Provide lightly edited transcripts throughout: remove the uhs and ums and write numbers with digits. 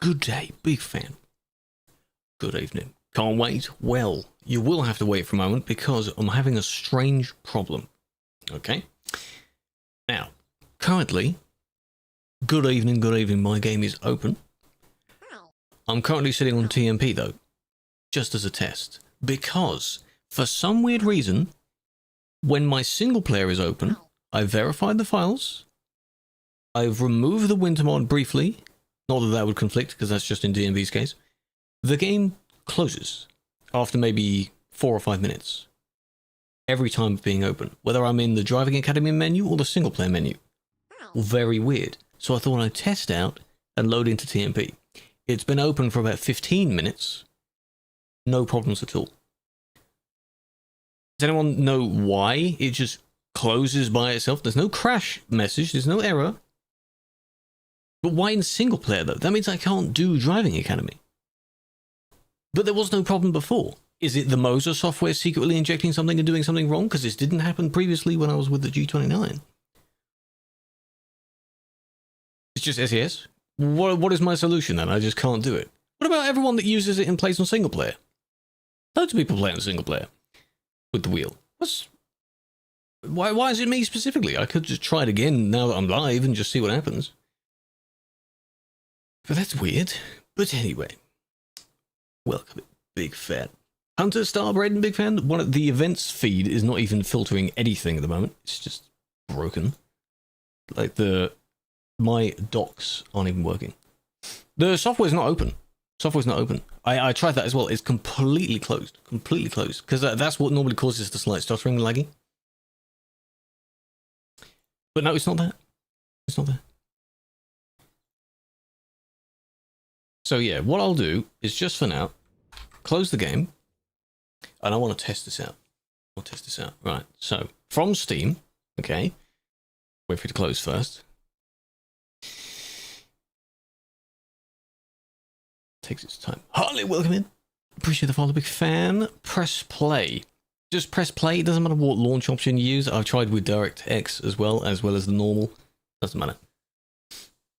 good day, big fan. Good evening. Can't wait? Well, you will have to wait for a moment because I'm having a strange problem. Okay? Now, currently, good evening, my game is open. I'm currently sitting on TMP though, just as a test, because for some weird reason, when my single player is open, I've verified the files, I've removed the winter mod briefly, not that that would conflict because that's just in DMV's case, the game closes after maybe 4 or 5 minutes every time of being open, whether I'm in the Driving Academy menu or the single player menu. Very weird. So I thought I'd test out and load into TMP. It's been open for about 15 minutes. No problems at all. Does anyone know why it just closes by itself? There's no crash message, there's no error. But why in single player though? That means I can't do Driving Academy. But there was no problem before. Is it the Moser software secretly injecting something and doing something wrong? Because this didn't happen previously when I was with the G29. It's just SES? What is my solution then? I just can't do it. What about everyone that uses it and plays on single player? Loads of people play on single player with the wheel. Why is it me specifically? I could just try it again now that I'm live and just see what happens. But that's weird. But anyway. Welcome, big fan. Hunter, Starbread, and big fan. One of the events feed is not even filtering anything at the moment. It's just broken. Like my docs aren't even working. The software's not open. Software's not open. I tried that as well. It's completely closed. Completely closed. Because that's what normally causes the slight stuttering and lagging. But no, it's not that. It's not that. So yeah, what I'll do is just for now, close the game. And I want to test this out. I'll test this out. Right. So from Steam. Okay. Wait for it to close first. Takes its time. Harley, welcome in. Appreciate the follow, big fan. Press play. Just press play. It doesn't matter what launch option you use. I've tried with DirectX as well as the normal. Doesn't matter.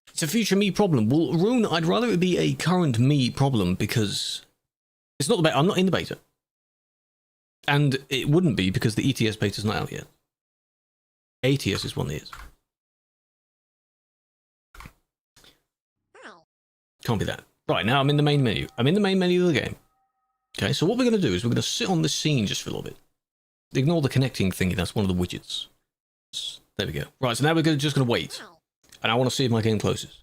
It's a future me problem. Well, Rune, I'd rather it be a current me problem because it's not the beta. I'm not in the beta. And it wouldn't be because the ETS beta is not out yet. ATS is one that is. Can't be that. Right, now I'm in the main menu. I'm in the main menu of the game. Okay, so what we're going to do is we're going to sit on this scene just for a little bit. Ignore the connecting thingy, that's one of the widgets. There we go. Right, so now we're just going to wait. And I want to see if my game closes.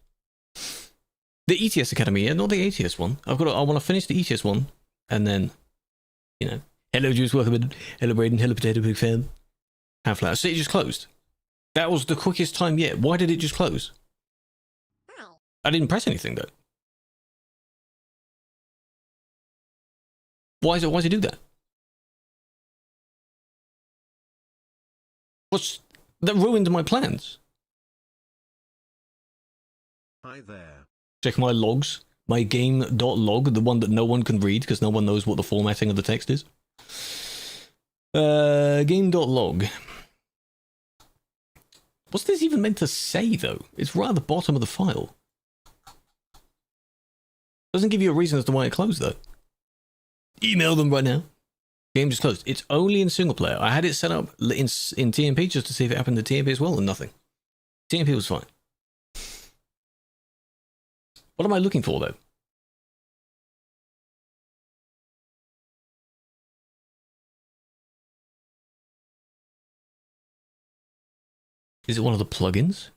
The ETS Academy, yeah, not the ATS one. I want to finish the ETS one, and then, you know. Hello, Juice, welcome in. Hello, Braden. Hello, Potato, big fan. Half-Flower. So it just closed. That was the quickest time yet. Why did it just close? I didn't press anything, though. Why does it do that? That ruined my plans. Hi there. Check my logs. My game.log, the one that no one can read because no one knows what the formatting of the text is. Game.log. What's this even meant to say, though? It's right at the bottom of the file. Doesn't give you a reason as to why it closed, though. Email them right now. Game just closed. It's only in single player. I had it set up in TMP just to see if it happened to TMP as well, and nothing. TMP was fine. What am I looking for, though? Is it one of the plugins?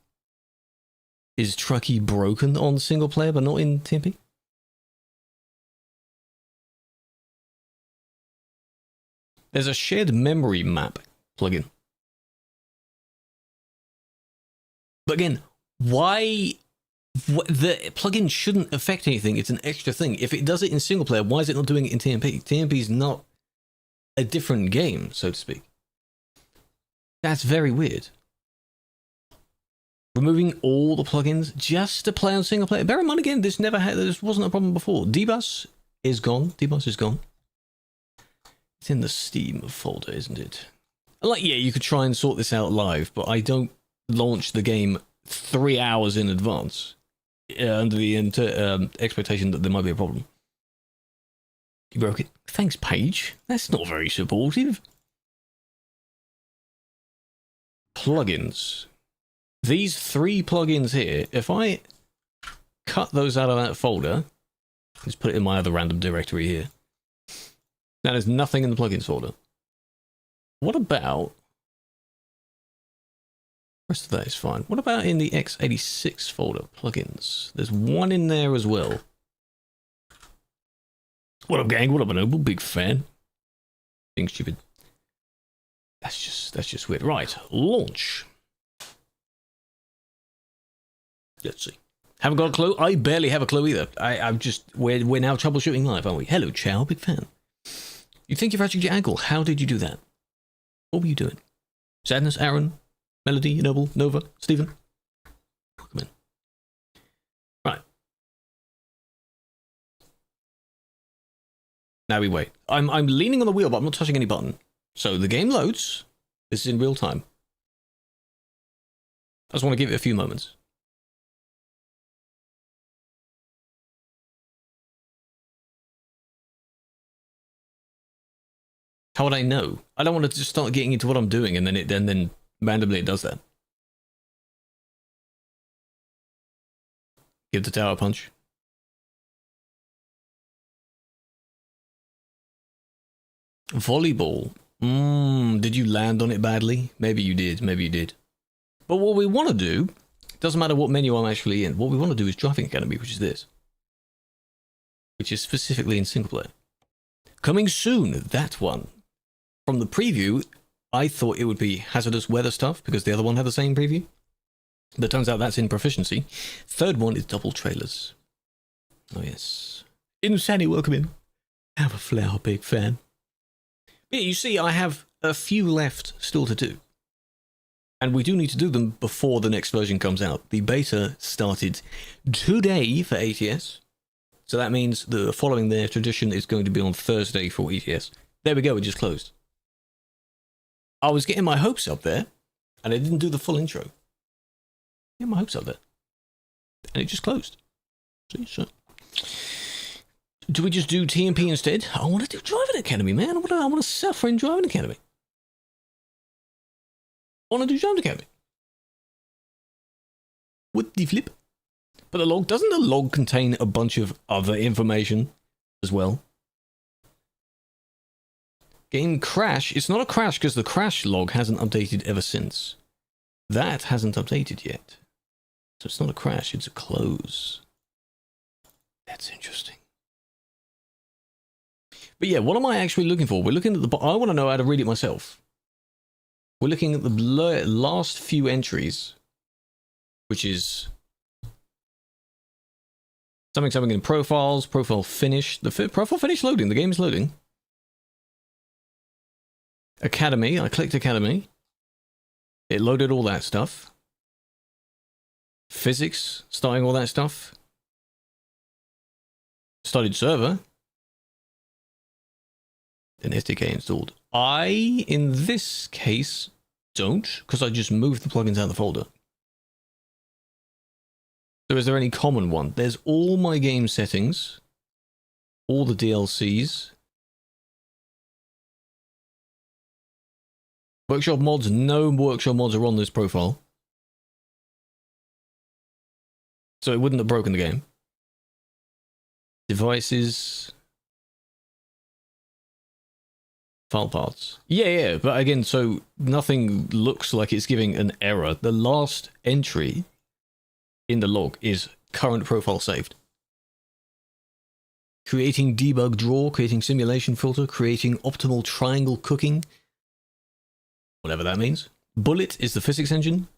Is Truckee broken on single player but not in TMP? There's a shared memory map plugin. But again, why? The plugin shouldn't affect anything. It's an extra thing. If it does it in single player, why is it not doing it in TMP? TMP is not a different game, so to speak. That's very weird. Removing all the plugins just to play on single player. Bear in mind again, this wasn't a problem before. Dbus is gone. Dbus is gone. It's in the Steam folder, isn't it? Like, yeah, you could try and sort this out live, but I don't launch the game 3 hours in advance. under the expectation that there might be a problem. You broke it. Thanks, Paige. That's not very supportive. Plugins. These 3 plugins here, if I cut those out of that folder, just put it in my other random directory here. Now there's nothing in the plugins folder. What about... The rest of that is fine. What about in the x86 folder, plugins? There's 1 in there as well. What up, gang? What up, Noble? Big fan. Being stupid. That's just weird. Right, launch. Let's see. Haven't got a clue. I barely have a clue either. I'm just we're now troubleshooting live, aren't we? Hello, Chow. Big fan. You think you fractured your ankle? How did you do that? What were you doing? Sadness, Aaron, Melody, Noble, Nova, Stephen. Welcome in. Right. Now we wait. I'm leaning on the wheel, but I'm not touching any button. So the game loads. This is in real time. I just want to give it a few moments. How would I know? I don't want to just start getting into what I'm doing and then randomly it does that. Give the tower a punch. Volleyball. Did you land on it badly? Maybe you did, maybe you did. But what we want to do, doesn't matter what menu I'm actually in, what we want to do is Driving Academy, which is this. Which is specifically in single player. Coming soon, that one. From the preview, I thought it would be hazardous weather stuff, because the other one had the same preview. But turns out that's in proficiency. Third one is double trailers. Oh yes. Insanity, welcome in. Have a flower, big fan. Yeah, you see, I have a few left still to do. And we do need to do them before the next version comes out. The beta started today for ATS. So that means the following their tradition is going to be on Thursday for ETS. There we go, it just closed. I was getting my hopes up there, and I didn't do the full intro. Get my hopes up there. And it just closed. See, so... Do we just do TMP instead? I want to do Driving Academy, man. I want to suffer in Driving Academy. I want to do Driving Academy. What the flip? But the log, doesn't the log contain a bunch of other information as well? Game crash. It's not a crash because the crash log hasn't updated ever since. That hasn't updated yet. So it's not a crash, it's a close. That's interesting. But yeah, what am I actually looking for? We're looking at the... I want to know how to read it myself. We're looking at the last few entries, which is... something in profiles, profile finish. The profile finish loading, the game is loading. Academy, I clicked Academy. It loaded all that stuff. Physics, starting all that stuff. Started server. Then SDK installed. I, in this case, don't, because I just moved the plugins out of the folder. So is there any common one? There's all my game settings, all the DLCs. Workshop mods, no workshop mods are on this profile. So it wouldn't have broken the game. Devices. File paths. Yeah, but again, so nothing looks like it's giving an error. The last entry in the log is current profile saved. Creating debug draw, creating simulation filter, creating optimal triangle cooking. Whatever that means. Bullet is the physics engine.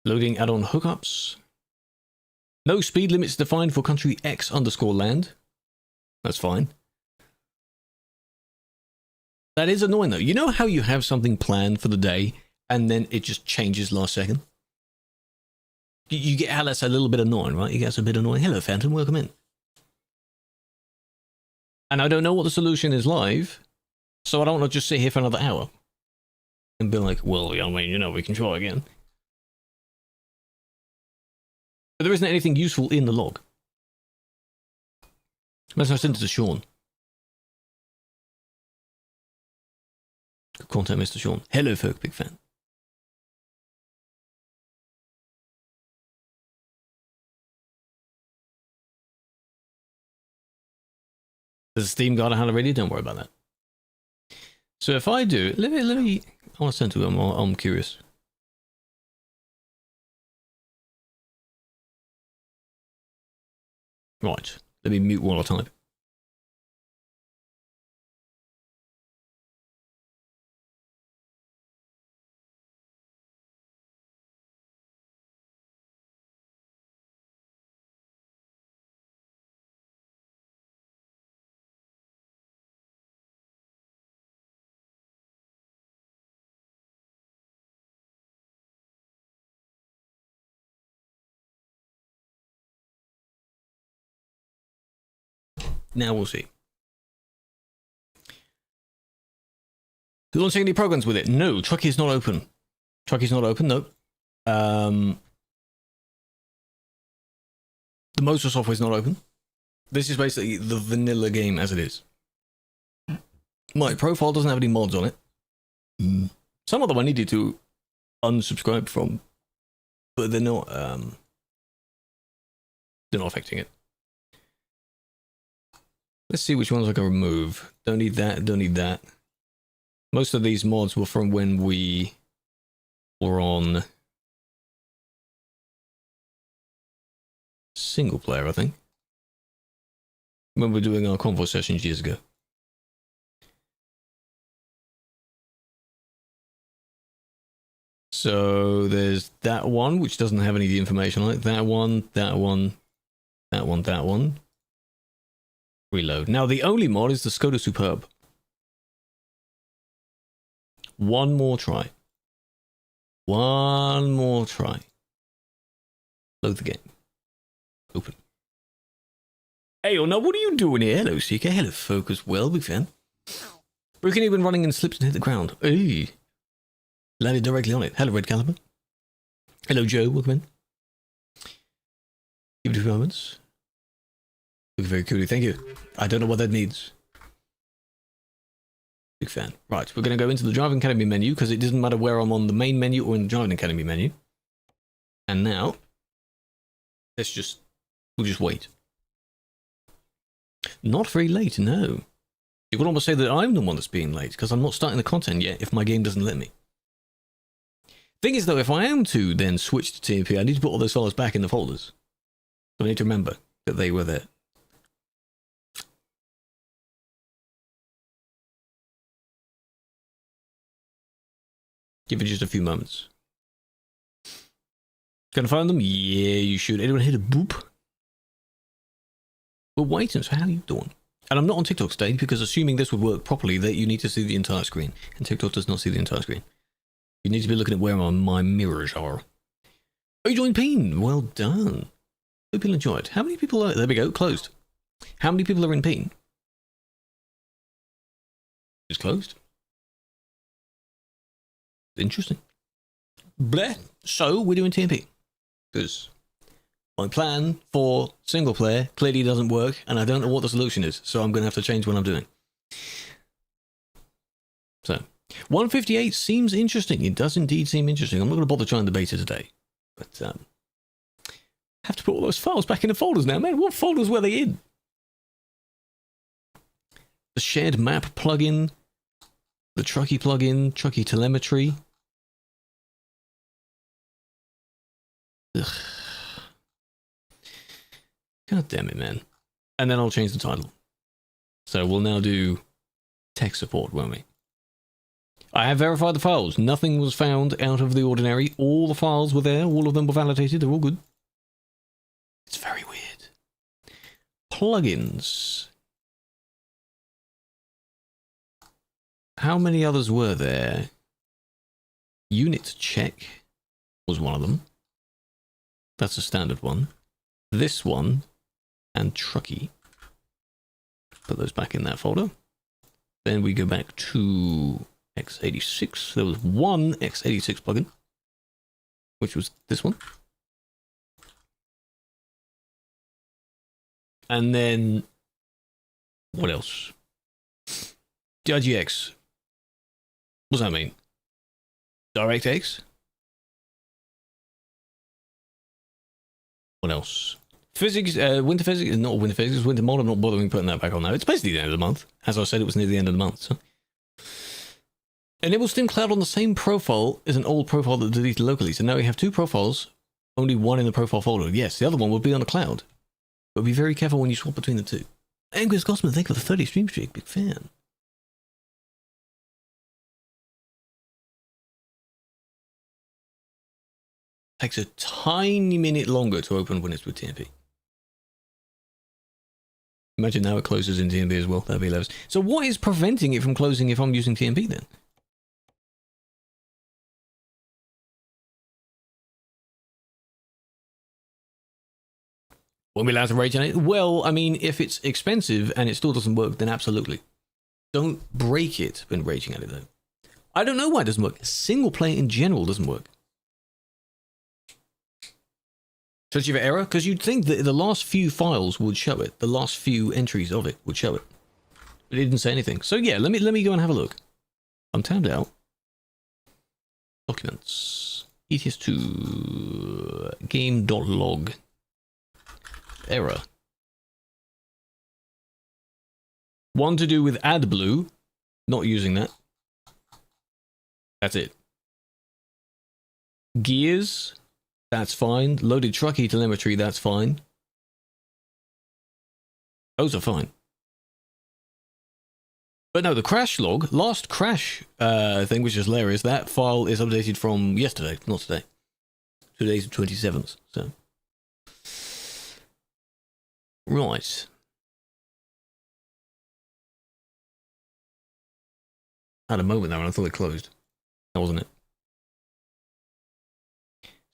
Loading add-on hookups. No speed limits defined for country X_land. That's fine. That is annoying though. You know how you have something planned for the day and then it just changes last second? You get how that's a little bit annoying, right? You get a bit annoying. Hello, Phantom. Welcome in. And I don't know what the solution is live, so I don't want to just sit here for another hour and be like, well, I mean, you know, we can try again. But there isn't anything useful in the log. Unless I send it to Sean. Good content, Mr. Sean. Hello, folk, big fan. There's a Steam guide on how to read it. Don't worry about that. So if I do, let me. I want to send to him. I'm curious. Right. Let me mute while I type. Now we'll see. Launching any programs with it? No, Truckee is not open. Truckee's not open, no. The motor software is not open. This is basically the vanilla game as it is. My profile doesn't have any mods on it. Some of them I needed to unsubscribe from, but they're not affecting it. Let's see which ones I can remove. Don't need that, don't need that. Most of these mods were from when we were on single player, I think. When we were doing our convo sessions years ago. So there's that one, which doesn't have any of the information on it. That one, that one, that one, that one. Reload. Now the only mod is the Skoda Superb. One more try. One more try. Load the game. Open. Hey, oh no, what are you doing here? Hello, Seeker. Hello, folk as well, big fan. Broken even running and slips and hit the ground. Hey. Landed directly on it. Hello, Red Caliber. Hello, Joe. Welcome in. Give it a few moments. Look very cool. Thank you. I don't know what that means. Big fan. Right, we're going to go into the Driving Academy menu because it doesn't matter where I'm on the main menu or in the Driving Academy menu. And now, we'll just wait. Not very late, no. You could almost say that I'm the one that's being late because I'm not starting the content yet if my game doesn't let me. Thing is though, if I am to then switch to TMP, I need to put all those files back in the folders. So I need to remember that they were there. Give it just a few moments. Gonna find them? Yeah, you should. Anyone hit a boop? We're waiting, so how are you doing? And I'm not on TikTok today because assuming this would work properly, that you need to see the entire screen. And TikTok does not see the entire screen. You need to be looking at where my mirrors are. Oh, you joined Peen. Well done. Hope you'll enjoy it. How many people are... There we go, closed. How many people are in Peen? It's closed. Interesting. Bleh. So, we're doing TMP. Because my plan for single player clearly doesn't work, and I don't know what the solution is, so I'm going to have to change what I'm doing. So, 158 seems interesting. It does indeed seem interesting. I'm not going to bother trying the beta today. But, I have to put all those files back in the folders now, man. What folders were they in? The shared map plugin. The Truckee plugin. Truckee telemetry. Ugh. God damn it, man. And then I'll change the title. So we'll now do tech support, won't we? I have verified the files. Nothing was found out of the ordinary. All the files were there. All of them were validated. They're all good. It's very weird. Plugins. How many others were there? Unit check was one of them. That's a standard one. This one and Truckee. Put those back in that folder. Then we go back to x86. There was one x86 plugin, which was this one. And then, what else? DIGX. What does that mean? DirectX? What else? Physics, winter physics, not winter physics, winter mod. I'm not bothering putting that back on now. It's basically the end of the month. As I said, it was near the end of the month. So. Enable Steam Cloud on the same profile as an old profile that deleted locally. So now we have two profiles, only one in the profile folder. Yes, the other one will be on the cloud. But be very careful when you swap between the two. Angry Scotsman, thank you for the 30 stream streak. Big fan. Takes a tiny minute longer to open when it's with TMP. Imagine now it closes in TMP as well. That'd be hilarious. So what is preventing it from closing if I'm using TMP then? Won't be allowed to rage on it? Well, I mean, if it's expensive and it still doesn't work, then absolutely. Don't break it when raging at it, though. I don't know why it doesn't work. Single player in general doesn't work. Search for error? Because you'd think that the last few files would show it. The last few entries of it would show it. But it didn't say anything. So yeah, let me go and have a look. I'm tabbed out. Documents. ETS2. Game.log. Error. One to do with AdBlue. Not using that. That's it. Gears. That's fine. Loaded trucky telemetry. That's fine. Those are fine. But no, the crash log, last crash thing, which is hilarious, that file is updated from yesterday, not today. Today's the 27th, so. Right. I had a moment there and I thought it closed. That wasn't it.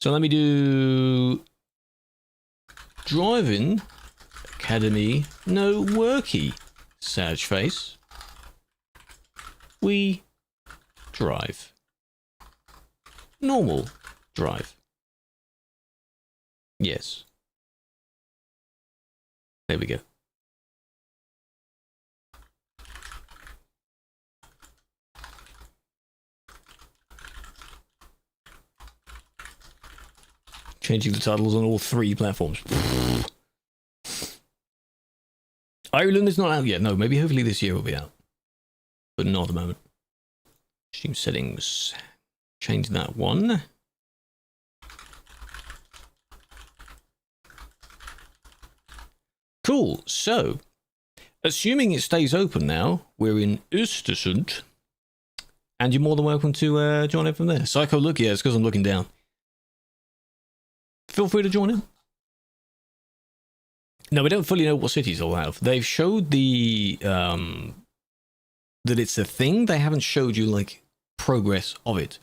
So let me do Driving Academy No Worky. Sad face. We drive. Normal drive. Yes. There we go. Changing the titles on all 3 platforms. Ireland is not out yet. No, maybe hopefully this year will be out. But not at the moment. Steam settings. Change that one. Cool. So, assuming it stays open now, we're in Östersund. And you're more than welcome to join in from there. Psycho look, yeah, it's because I'm looking down. Feel free to join in. No, we don't fully know what cities they'll have. They've showed the that it's a thing. They haven't showed you like progress of it.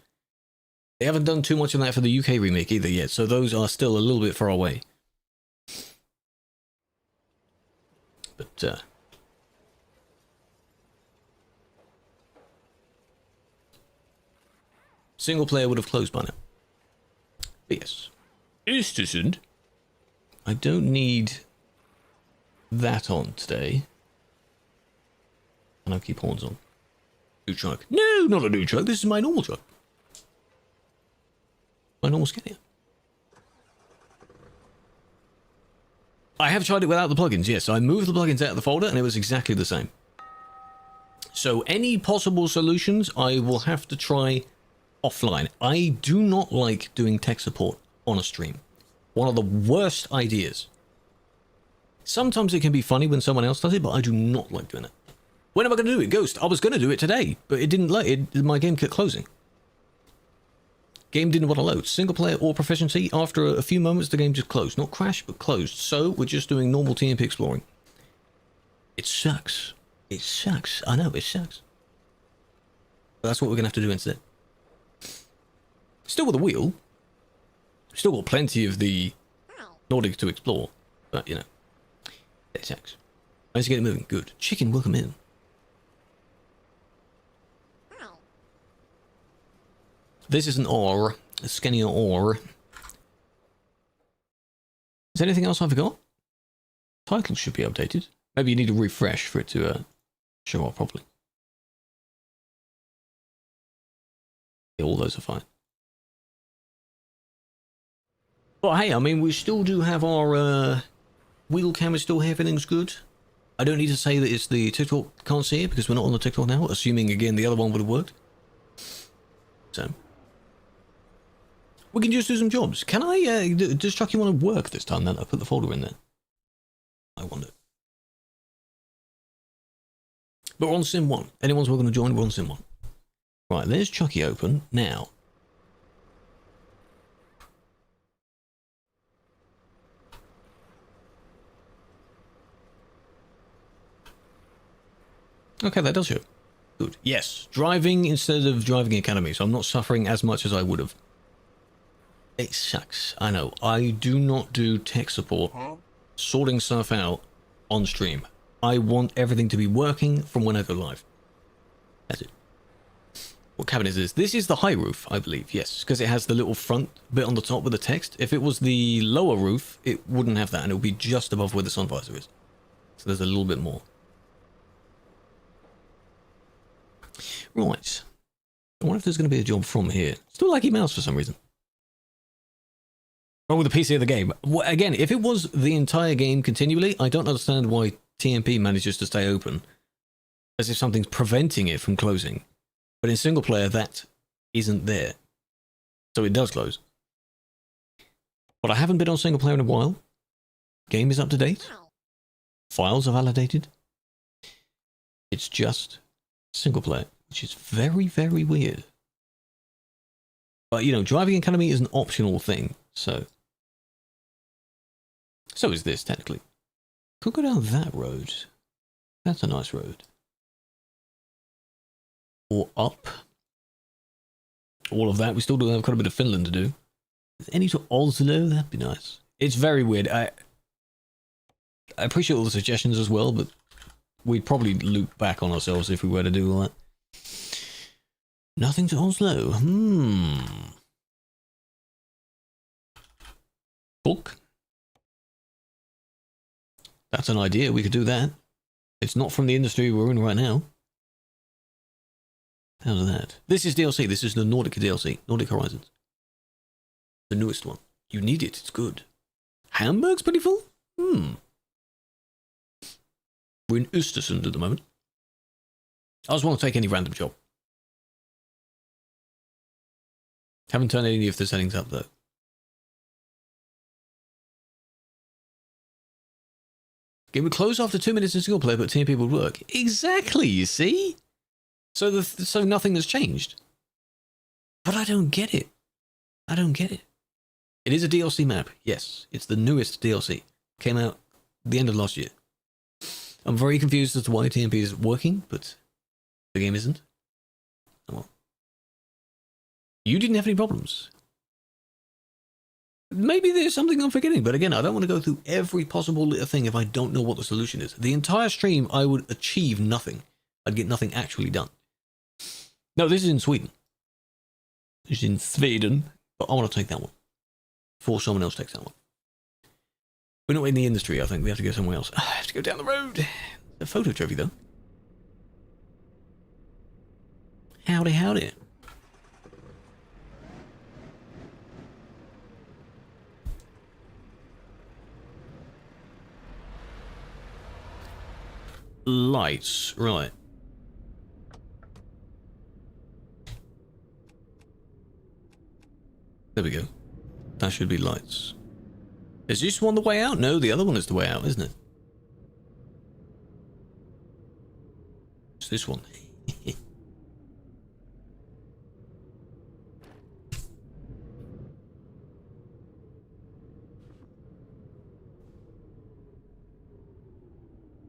They haven't done too much on that for the UK remake either yet, so those are still a little bit far away. But single player would have closed by now. But yes. Östersund. I don't need that on today. And I'll keep horns on. New truck. No, not a new truck. This is my normal truck. My normal Scania. I have tried it without the plugins, yes. I moved the plugins out of the folder and it was exactly the same. So any possible solutions I will have to try offline. I do not like doing tech support on a stream. One of the worst ideas. Sometimes it can be funny when someone else does it, but I do not like doing it. When am I going to do it? Ghost. I was going to do it today, but it didn't let it. My game kept closing. Game didn't want to load. Single player or proficiency. After a few moments, the game just closed. Not crashed, but closed. So we're just doing normal TMP exploring. It sucks. It sucks. I know, it sucks. But that's what we're going to have to do instead. Still with a wheel. Still got plenty of the Nordic to explore. But, you know. It sucks. Nice to get it moving. Good. Chicken, welcome in. This is an ore. A Scania ore. Is there anything else I forgot? Title should be updated. Maybe you need a refresh for it to show up properly. Yeah, all those are fine. But hey, I mean, we still do have our wheel camera still here. Everything's good. I don't need to say that it's the TikTok can't see it because we're not on the TikTok now, assuming again the other one would have worked. So we can just do some jobs. Can I, does Chucky want to work this time then? I put the folder in there. I wonder. But we're on Sim 1. Anyone's welcome to join, we're on Sim 1. Right, there's Chucky open. Now. Okay, that does show. Good. Yes, driving instead of driving academy, so I'm not suffering as much as I would have. It sucks, I know. I do not do tech support, sorting stuff out on stream. I want everything to be working from when I go live. That's it. What cabin is this? This is the high roof, I believe, yes, because it has the little front bit on the top with the text. If it was the lower roof, it wouldn't have that, and it would be just above where the sun visor is. So there's a little bit more. Right. I wonder if there's going to be a job from here. Still Lucky Mouse for some reason. Oh, with the PC of the game. Well, again, if it was the entire game continually, I don't understand why TMP manages to stay open. As if something's preventing it from closing. But in single player, that isn't there. So it does close. But I haven't been on single player in a while. Game is up to date. Files are validated. It's just single player, which is very, very weird. But, you know, driving academy is an optional thing, so is this, technically. Could go down that road. That's a nice road. Or up. All of that. We still do have quite a bit of Finland to do. Any to Oslo, that'd be nice. It's very weird. I appreciate all the suggestions as well, but we'd probably loop back on ourselves if we were to do all that. Nothing to Oslo. Book. That's an idea. We could do that. It's not from the industry we're in right now. How's that? This is DLC. This is the Nordic DLC. Nordic Horizons. The newest one. You need it. It's good. Hamburg's pretty full? We're in Östersund at the moment. I just want to take any random job. Haven't turned any of the settings up though. Game would close after 2 minutes in single player, but TMP would work. Exactly, you see? So so nothing has changed. But I don't get it. I don't get it. It is a DLC map. Yes, it's the newest DLC. Came out the end of last year. I'm very confused as to why TMP is working, but the game isn't. Oh well. You didn't have any problems. Maybe there's something I'm forgetting, but again, I don't want to go through every possible little thing if I don't know what the solution is. The entire stream, I would achieve nothing. I'd get nothing actually done. No, this is in Sweden. This is in Sweden, but I want to take that one. Before someone else takes that one. We're not in the industry, I think. We have to go somewhere else. I have to go down the road. A photo trophy, though. Howdy, howdy. Lights, right. There we go. That should be lights. Is this one the way out? No, the other one is the way out, isn't it? It's this one.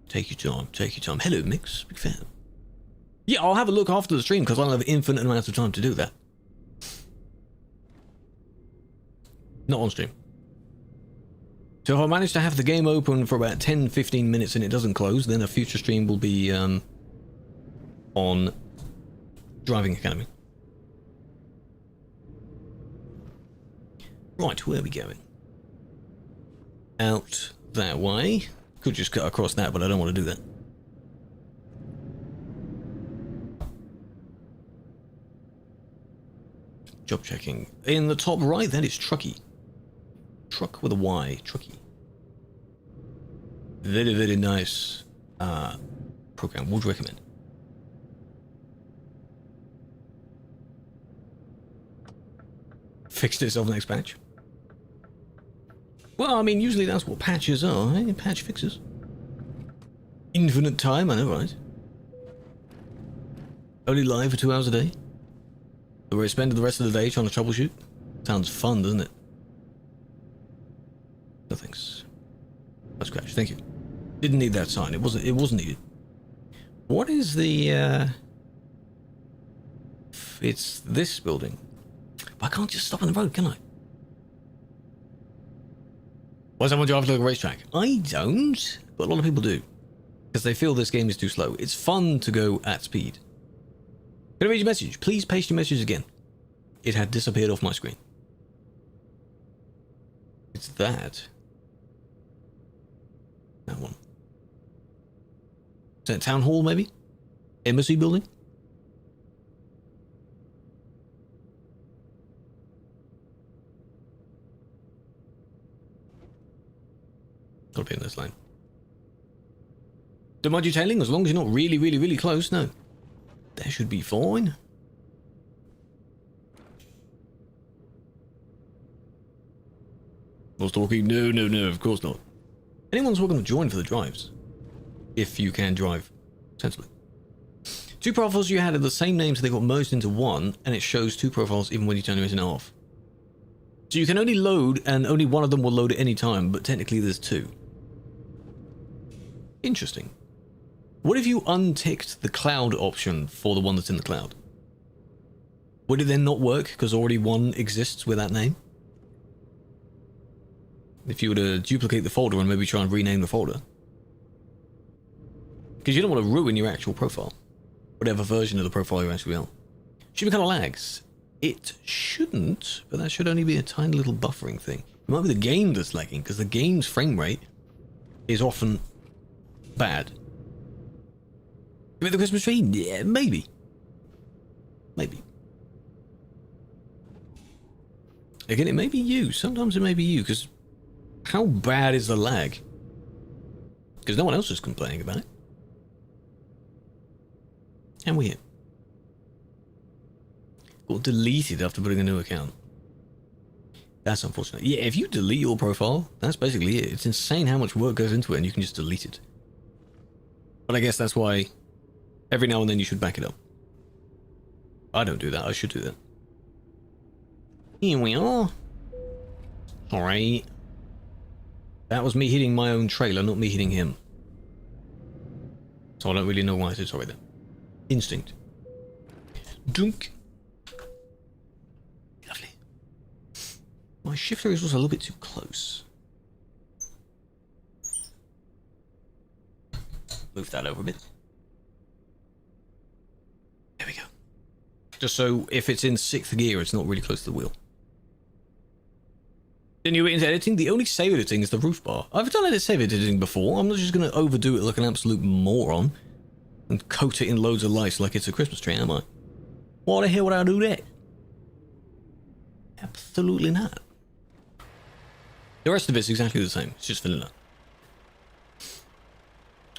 Take your time, take your time. Hello, Mix. Big fan. Yeah, I'll have a look after the stream because I'll have infinite amounts of time to do that. Not on stream. So if I manage to have the game open for about 10-15 minutes and it doesn't close, then a future stream will be on Driving Academy. Right, where are we going? Out that way. Could just cut across that, but I don't want to do that. Job checking. In the top right, that is Trucky. Truck with a Y. Trucky. Very, very nice program. Would recommend. Fixed itself next patch. Well, I mean, usually that's what patches are, eh? Patch fixes. Infinite time, I know, right? Only live for 2 hours a day? Where I spend the rest of the day trying to troubleshoot? Sounds fun, doesn't it? No thanks. That's crash, thank you. Didn't need that sign, it wasn't needed. What is the, It's this building. But I can't just stop on the road, can I? Why does someone drive like a racetrack? I don't, but a lot of people do. Because they feel this game is too slow. It's fun to go at speed. Can I read your message? Please paste your message again. It had disappeared off my screen. It's that. That one. Is that Town Hall, maybe? Embassy building? Gotta be in this line. Don't mind you tailing, as long as you're not really, really, really close, no. That should be fine. Was talking? No, no, no, of course not. Anyone's welcome to join for the drives. If you can drive sensibly. 2 profiles you had are the same name, so they got merged into one, and it shows 2 profiles even when you turn them off. So you can only load, and only one of them will load at any time, but technically there's 2. Interesting. What if you unticked the cloud option for the one that's in the cloud? Would it then not work because already one exists with that name? If you were to duplicate the folder and maybe try and rename the folder. Because you don't want to ruin your actual profile. Whatever version of the profile you're actually on. Should be kind of lags. It shouldn't, but that should only be a tiny little buffering thing. It might be the game that's lagging, because the game's frame rate is often bad. With the Christmas tree? Yeah, maybe. Maybe. Again, it may be you. Sometimes it may be you, because how bad is the lag? Because no one else is complaining about it. And we hit. Got deleted after putting a new account. That's unfortunate. Yeah, if you delete your profile, that's basically it. It's insane how much work goes into it, and you can just delete it. But I guess that's why every now and then you should back it up. I don't do that. I should do that. Here we are. Alright. That was me hitting my own trailer, not me hitting him. So I don't really know why I said sorry there. Instinct. Dunk. Lovely. My shifter is also a little bit too close. Move that over a bit. There we go. Just so if it's in 6th gear, it's not really close to the wheel. Then you went into editing. The only save editing is the roof bar. I've done edit save editing before. I'm not just going to overdo it like an absolute moron and coat it in loads of lights like it's a Christmas tree, am I? Why the hell would I do that? Absolutely not. The rest of it's exactly the same. It's just vanilla.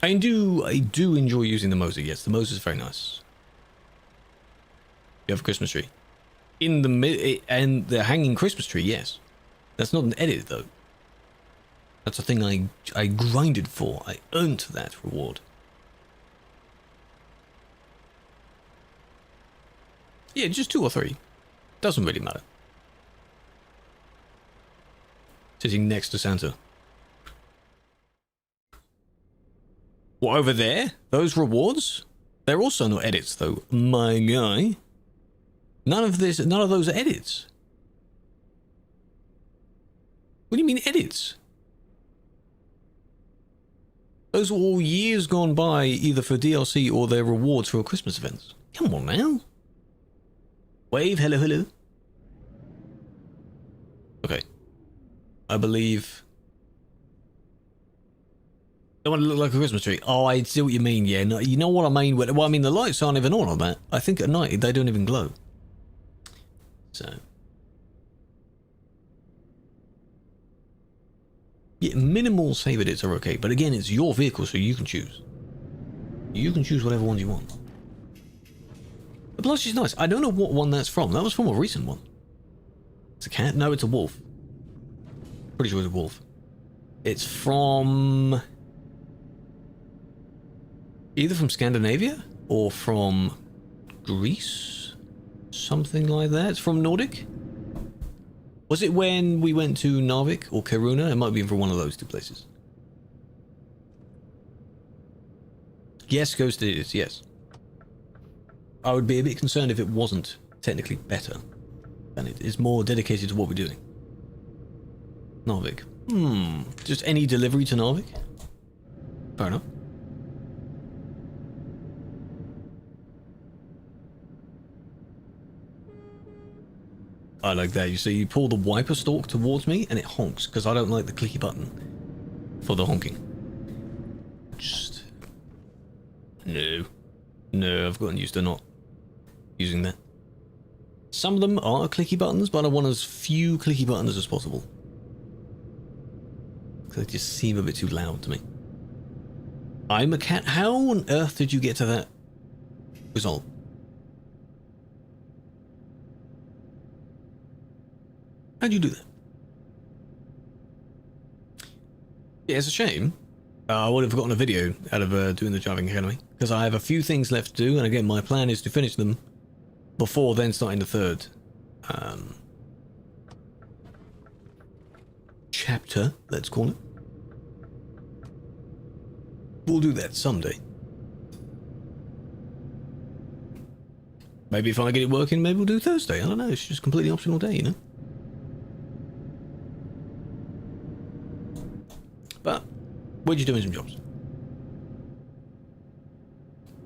I do enjoy using the Mosey. Yes, the Mosey is very nice. You have a Christmas tree in the and the hanging Christmas tree. Yes, that's not an edit though. That's a thing I grinded for. I earned that reward. Yeah, just 2 or 3. Doesn't really matter. Sitting next to Santa. What, over there? Those rewards? They're also not edits, though, my guy. None of those are edits. What do you mean, edits? Those were all years gone by, either for DLC or their rewards for Christmas events. Come on now. Wave, hello, hello. Okay. I believe Don't want to look like a Christmas tree. Oh, I see what you mean. Yeah, no, you know what I mean. Well, I mean the lights aren't even on that. I think at night they don't even glow. So, yeah, minimal save edits are okay, but again, it's your vehicle, so you can choose. You can choose whatever ones you want. The blush is nice. I don't know what one that's from. That was from a recent one. It's a cat? No, it's a wolf. Pretty sure it's a wolf. It's from either from Scandinavia or from Greece. Something like that. It's from Nordic. Was it when we went to Narvik or Kiruna? It might be from one of those two places. Yes, Ghost it is, yes. I would be a bit concerned if it wasn't technically better. And it is more dedicated to what we're doing. Narvik. Just any delivery to Narvik? Fair enough. I like that. You see, you pull the wiper stalk towards me and it honks because I don't like the clicky button for the honking. Just... No. No, I've gotten used to not using that. Some of them are clicky buttons, but I want as few clicky buttons as possible. Because they just seem a bit too loud to me. I'm a cat. How on earth did you get to that result? How'd you do that? Yeah, it's a shame. I would have gotten a video out of doing the Driving Academy. Because I have a few things left to do, and again, my plan is to finish them before then starting the third chapter, let's call it. We'll do that someday. Maybe if I get it working, maybe we'll do Thursday. I don't know, it's just a completely optional day, you know? But we're just doing some jobs.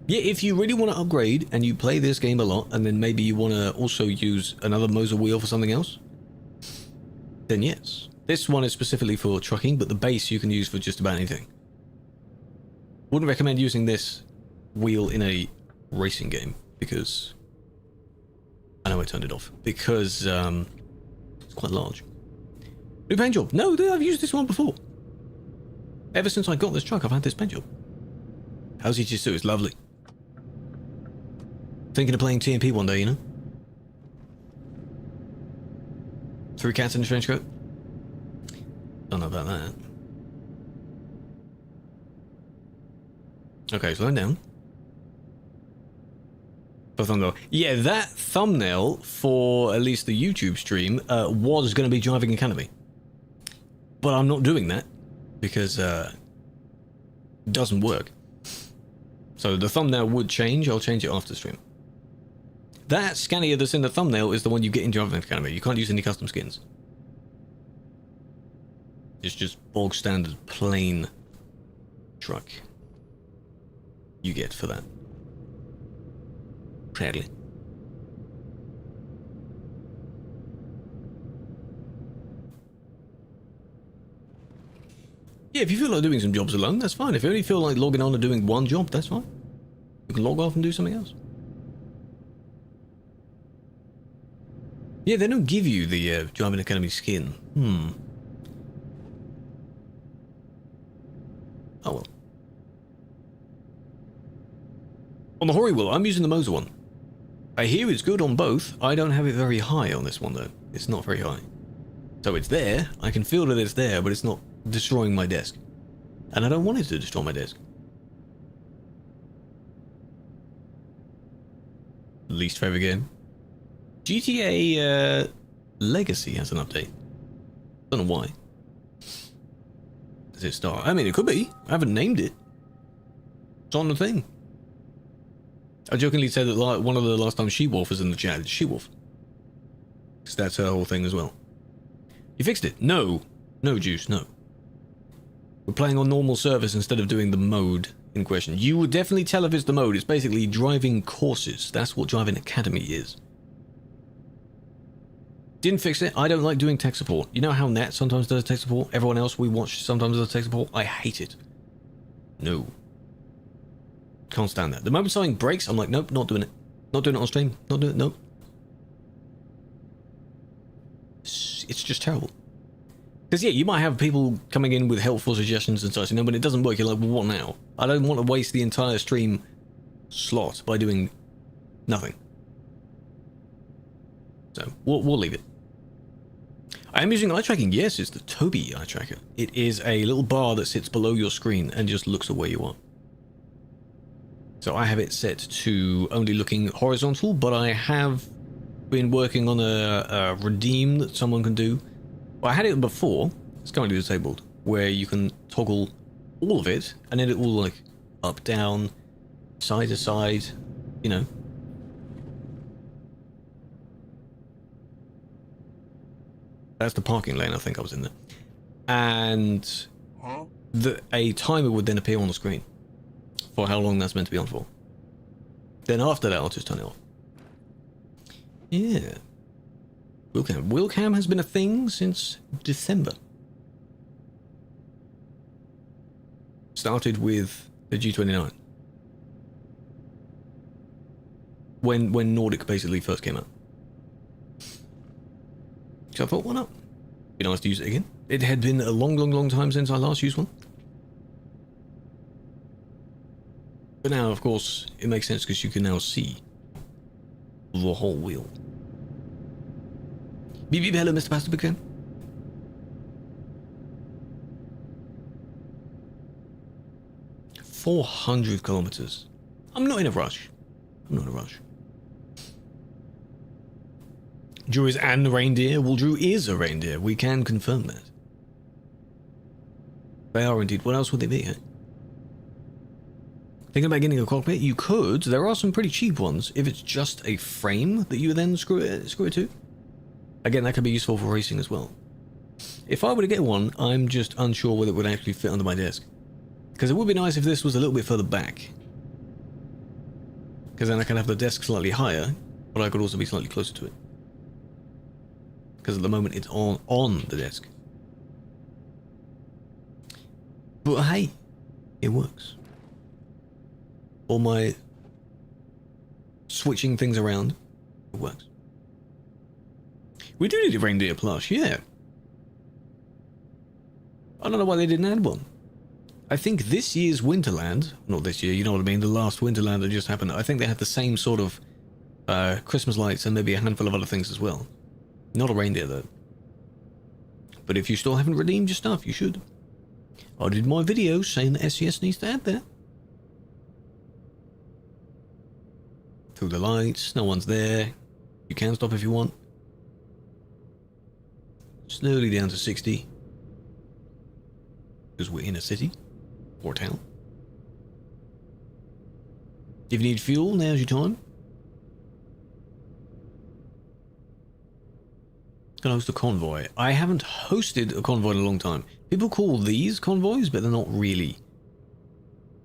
Yeah, if you really want to upgrade and you play this game a lot, and then maybe you want to also use another Moser wheel for something else, then yes. This one is specifically for trucking, but the base you can use for just about anything. Wouldn't recommend using this wheel in a racing game, because... I know I turned it off. Because, it's quite large. New paint job. No, I've used this one before. Ever since I got this truck, I've had this paint job. How's EG2? It's lovely. Thinking of playing TMP one day, you know? 3 cats in a trench coat? Don't know about that. Okay, slow down. For thumbnail. Yeah, that thumbnail for at least the YouTube stream was going to be Driving Academy. But I'm not doing that because it doesn't work. So the thumbnail would change. I'll change it after the stream. That Scania that's in the thumbnail is the one you get in Driving Academy. You can't use any custom skins. It's just bog standard plain truck you get for that. Proudly. Yeah, if you feel like doing some jobs alone, that's fine. If you only feel like logging on and doing one job, that's fine. You can log off and do something else. Yeah, they don't give you the Driving Academy skin. Oh well. On the Hori wheel, I'm using the Moser one. I hear it's good on both. I don't have it very high on this one though. It's not very high. So it's there. I can feel that it's there, but it's not destroying my desk. And I don't want it to destroy my desk. Least favorite game? GTA Legacy has an update. Don't know why. Does it start? I mean, it could be. I haven't named it. It's on the thing. I jokingly said that one of the last times She-Wolf was in the chat. It's She-Wolf. Because that's her whole thing as well. You fixed it? No. No, Juice, no. We're playing on normal service instead of doing the mode in question. You would definitely tell if it's the mode. It's basically driving courses. That's what Driving Academy is. Didn't fix it. I don't like doing tech support. You know how Nat sometimes does tech support? Everyone else we watch sometimes does tech support? I hate it. No. Can't stand that. The moment something breaks, I'm like, nope, not doing it. Not doing it on stream. Not doing it, nope. It's just terrible. Because, yeah, you might have people coming in with helpful suggestions and such, and then when it doesn't work, you're like, well, what now? I don't want to waste the entire stream slot by doing nothing. So, we'll leave it. I am using eye tracking. Yes, it's the Toby eye tracker. It is a little bar that sits below your screen and just looks at where you are. So I have it set to only looking horizontal, but I have been working on a redeem that someone can do. Well, I had it before. It's currently disabled, where you can toggle all of it, and then it will like up, down, side to side, you know. That's the parking lane, I think I was in there. And a timer would then appear on the screen for how long that's meant to be on for. Then after that, I'll just turn it off. Yeah. Wheelcam. Wheelcam has been a thing since December. Started with the G29. When Nordic basically first came out. So I thought, why not? Be nice to use it again. It had been a long time since I last used one. But now, of course, it makes sense because you can now see the whole wheel. Beep beep, hello, Mr. Pastor Big 400 kilometers. I'm not in a rush. Drew is an reindeer. Well, Drew is a reindeer. We can confirm that. They are indeed. What else would they be? Eh? Thinking about getting a cockpit? You could. There are some pretty cheap ones if it's just a frame that you then screw it to. Again, that could be useful for racing as well. If I were to get one, I'm just unsure whether it would actually fit under my desk. Because it would be nice if this was a little bit further back. Because then I can have the desk slightly higher, but I could also be slightly closer to it. Because at the moment it's on the desk. But hey, it works. All my switching things around, it works. We do need a reindeer plush, yeah. I don't know why they didn't add one. I think this year's Winterland, not this year, you know what I mean, the last Winterland that just happened, I think they had the same sort of Christmas lights and maybe a handful of other things as well. Not a reindeer though. But if you still haven't redeemed your stuff, you should. I did my video saying that SES needs to add that. Through the lights, no one's there. You can stop if you want. Slowly down to 60. Because we're in a city. Or town. If you need fuel, now's your time. Gonna host a convoy. I haven't hosted a convoy in a long time. People call these convoys, but they're not really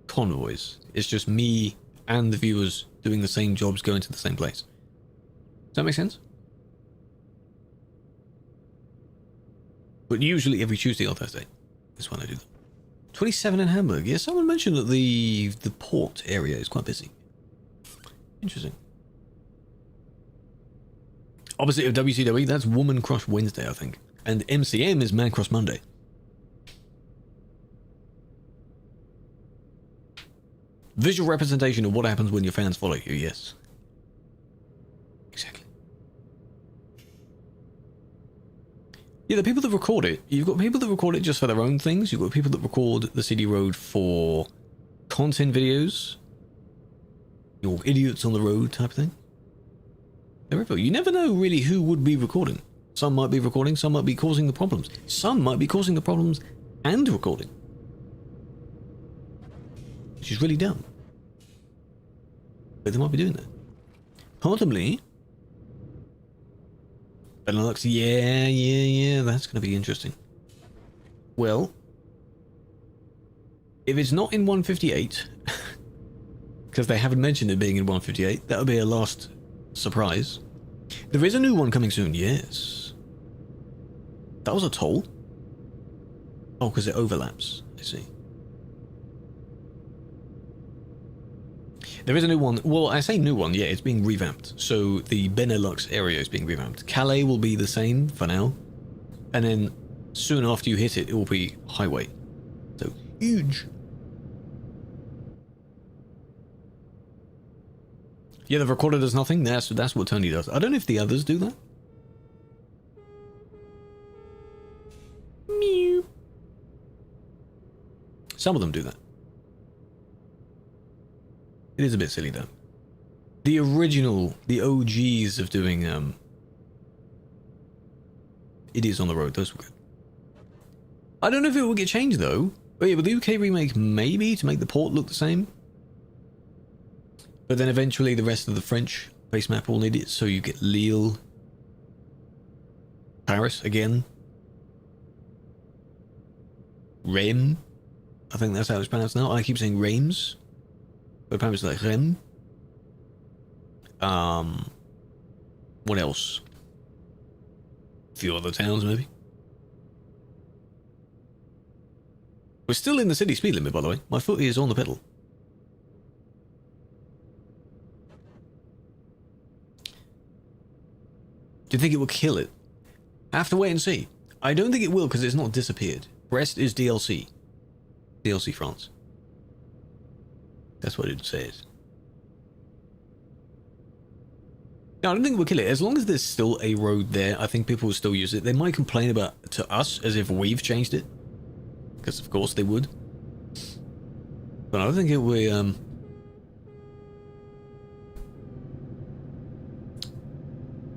convoys. It's just me and the viewers doing the same jobs going to the same place. Does that make sense? But usually every Tuesday or Thursday is when I do them. 27 in Hamburg. Yeah, someone mentioned that the port area is quite busy. Interesting. Opposite of WCW, that's Woman Crush Wednesday, I think. And MCM is Man Crush Monday. Visual representation of what happens when your fans follow you, yes. Exactly. Yeah, the people that record it, you've got people that record it just for their own things. You've got people that record the CD Road for content videos. Your idiots on the road type thing. You never know really who would be recording. Some might be recording, some might be causing the problems. Some might be causing the problems and recording. Which is really dumb. But they might be doing that. Possibly. Benelux, yeah, that's going to be interesting. Well, if it's not in 158, because they haven't mentioned it being in 158, that would be a last surprise. There is a new one coming soon, yes. That was a toll. Oh, because it overlaps, I see. There is a new one. Well, I say new one. Yeah, it's being revamped. So the Benelux area is being revamped. Calais will be the same for now. And then soon after you hit it, it will be highway. So huge. Yeah, the recorder does nothing. That's what Tony does. I don't know if the others do that. Mew. Some of them do that. It is a bit silly though. The original, the OGs of doing it is on the road. Those were good. I don't know if it will get changed though. But yeah, with the UK remake, maybe to make the port look the same. But then eventually the rest of the French base map will need it, so you get Lille, Paris again, Reims. I think that's how it's pronounced now. I keep saying Reims, but apparently it's like Reims. What else? A few other towns maybe. We're still in the city speed limit, by the way. My foot is on the pedal. Do you think it will kill it? I have to wait and see. I don't think it will because it's not disappeared. Rest is DLC. DLC France. That's what it says. No, I don't think it will kill it. As long as there's still a road there, I think people will still use it. They might complain about to us as if we've changed it. Because of course they would. But I don't think it will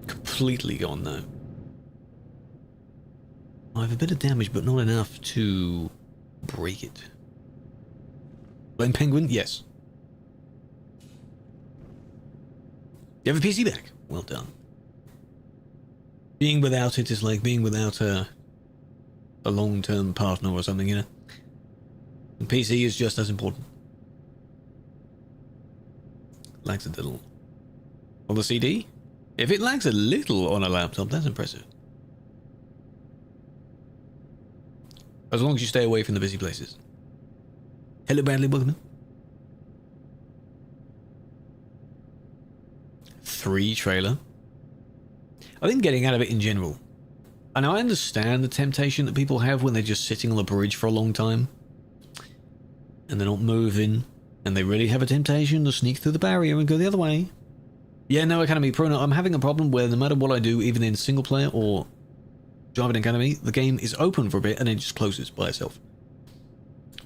completely gone now. I have a bit of damage, but not enough to break it. Blame Penguin? Yes. You have a PC back? Well done. Being without it is like being without a long-term partner or something, you know? And PC is just as important. Lags a little. On the CD? If it lags a little on a laptop, that's impressive. As long as you stay away from the busy places. Hello, Bradley, welcome in. 3 trailer. I think getting out of it in general. And I understand the temptation that people have when they're just sitting on the bridge for a long time. And they're not moving. And they really have a temptation to sneak through the barrier and go the other way. Yeah, no, Academy Pro, I'm having a problem where no matter what I do, even in single player or Java Academy, the game is open for a bit and then just closes by itself.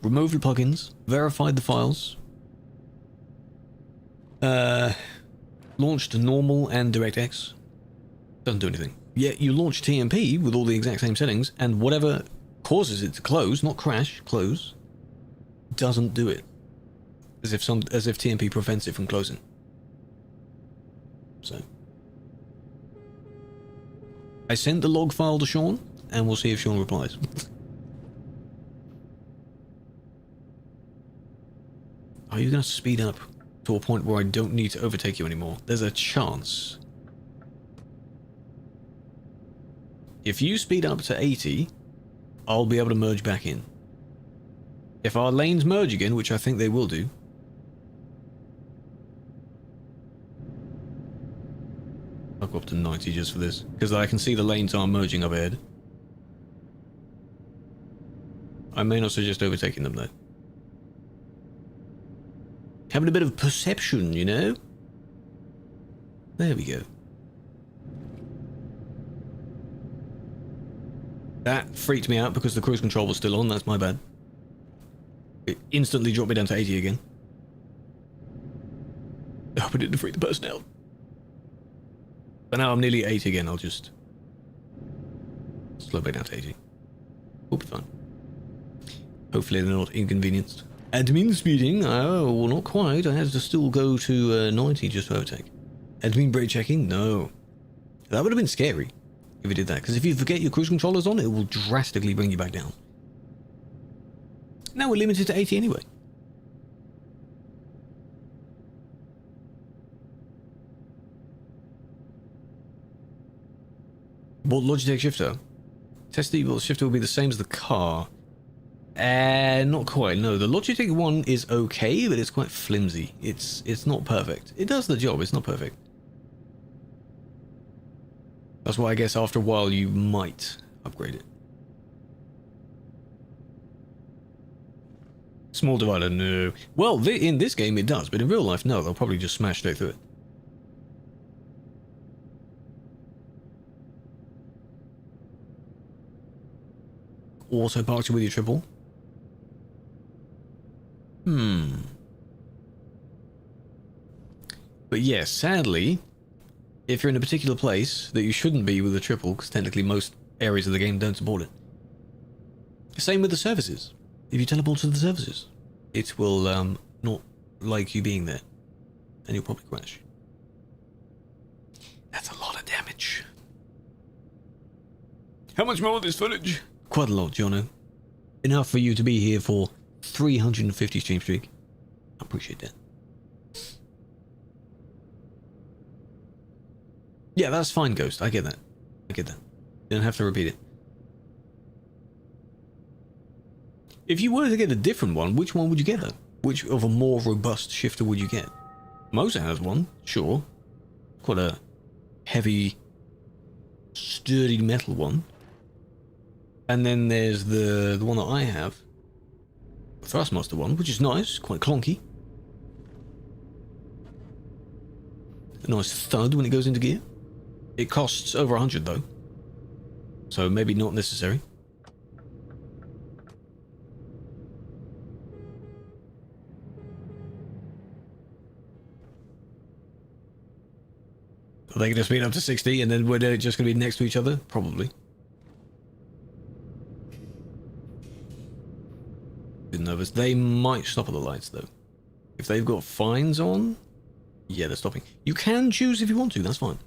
Removed the plugins, verified the files, launched normal and DirectX. Doesn't do anything. Yet you launch TMP with all the exact same settings, and whatever causes it to close, not crash, close, doesn't do it. As if TMP prevents it from closing. So I sent the log file to Sean, and we'll see if Sean replies. Are you going to speed up to a point where I don't need to overtake you anymore? There's a chance. If you speed up to 80, I'll be able to merge back in. If our lanes merge again, which I think they will do, I'll go up to 90 just for this, because I can see the lanes are merging up ahead. I may not suggest overtaking them though. Having a bit of perception, you know? There we go. That freaked me out because the cruise control was still on, that's my bad. It instantly dropped me down to 80 again. I hope I didn't freak the person out. But now I'm nearly 80 again, I'll just slow back down to 80. We'll be fine. Hopefully they're not inconvenienced. Admin speeding, oh, well not quite, I had to still go to 90 just to overtake. Admin brake checking, no. That would have been scary if it did that, because if you forget your cruise controllers on, it will drastically bring you back down. Now we're limited to 80 anyway. What Logitech shifter? Test the shifter will be the same as the car. Not quite. No, the Logitech one is okay, but it's quite flimsy. It's not perfect. It does the job. It's not perfect. That's why I guess after a while you might upgrade it. Small divider, no. Well, in this game it does, but in real life, no. They'll probably just smash straight through it. Auto parked with your triple. But yes, sadly, if you're in a particular place that you shouldn't be with a triple, because technically most areas of the game don't support it. Same with the services. If you teleport to the services, it will not like you being there, and you'll probably crash. That's a lot of damage. How much more of this footage? Quite a lot, Jono. Enough for you to be here for 350 stream streak. I appreciate that. Yeah, that's fine, Ghost. I get that. I get that. You don't have to repeat it. If you were to get a different one, which one would you get though? Which of a more robust shifter would you get? Moza has one, sure. Quite a heavy, sturdy metal one. And then there's the one that I have. The Thrustmaster one, which is nice, quite clunky. A nice thud when it goes into gear. It costs over 100 though, so maybe not necessary. Are they going to speed up to 60 and then we're just going to be next to each other? Probably. Bit nervous. They might stop at the lights though. If they've got fines on, yeah, they're stopping. You can choose if you want to. That's fine.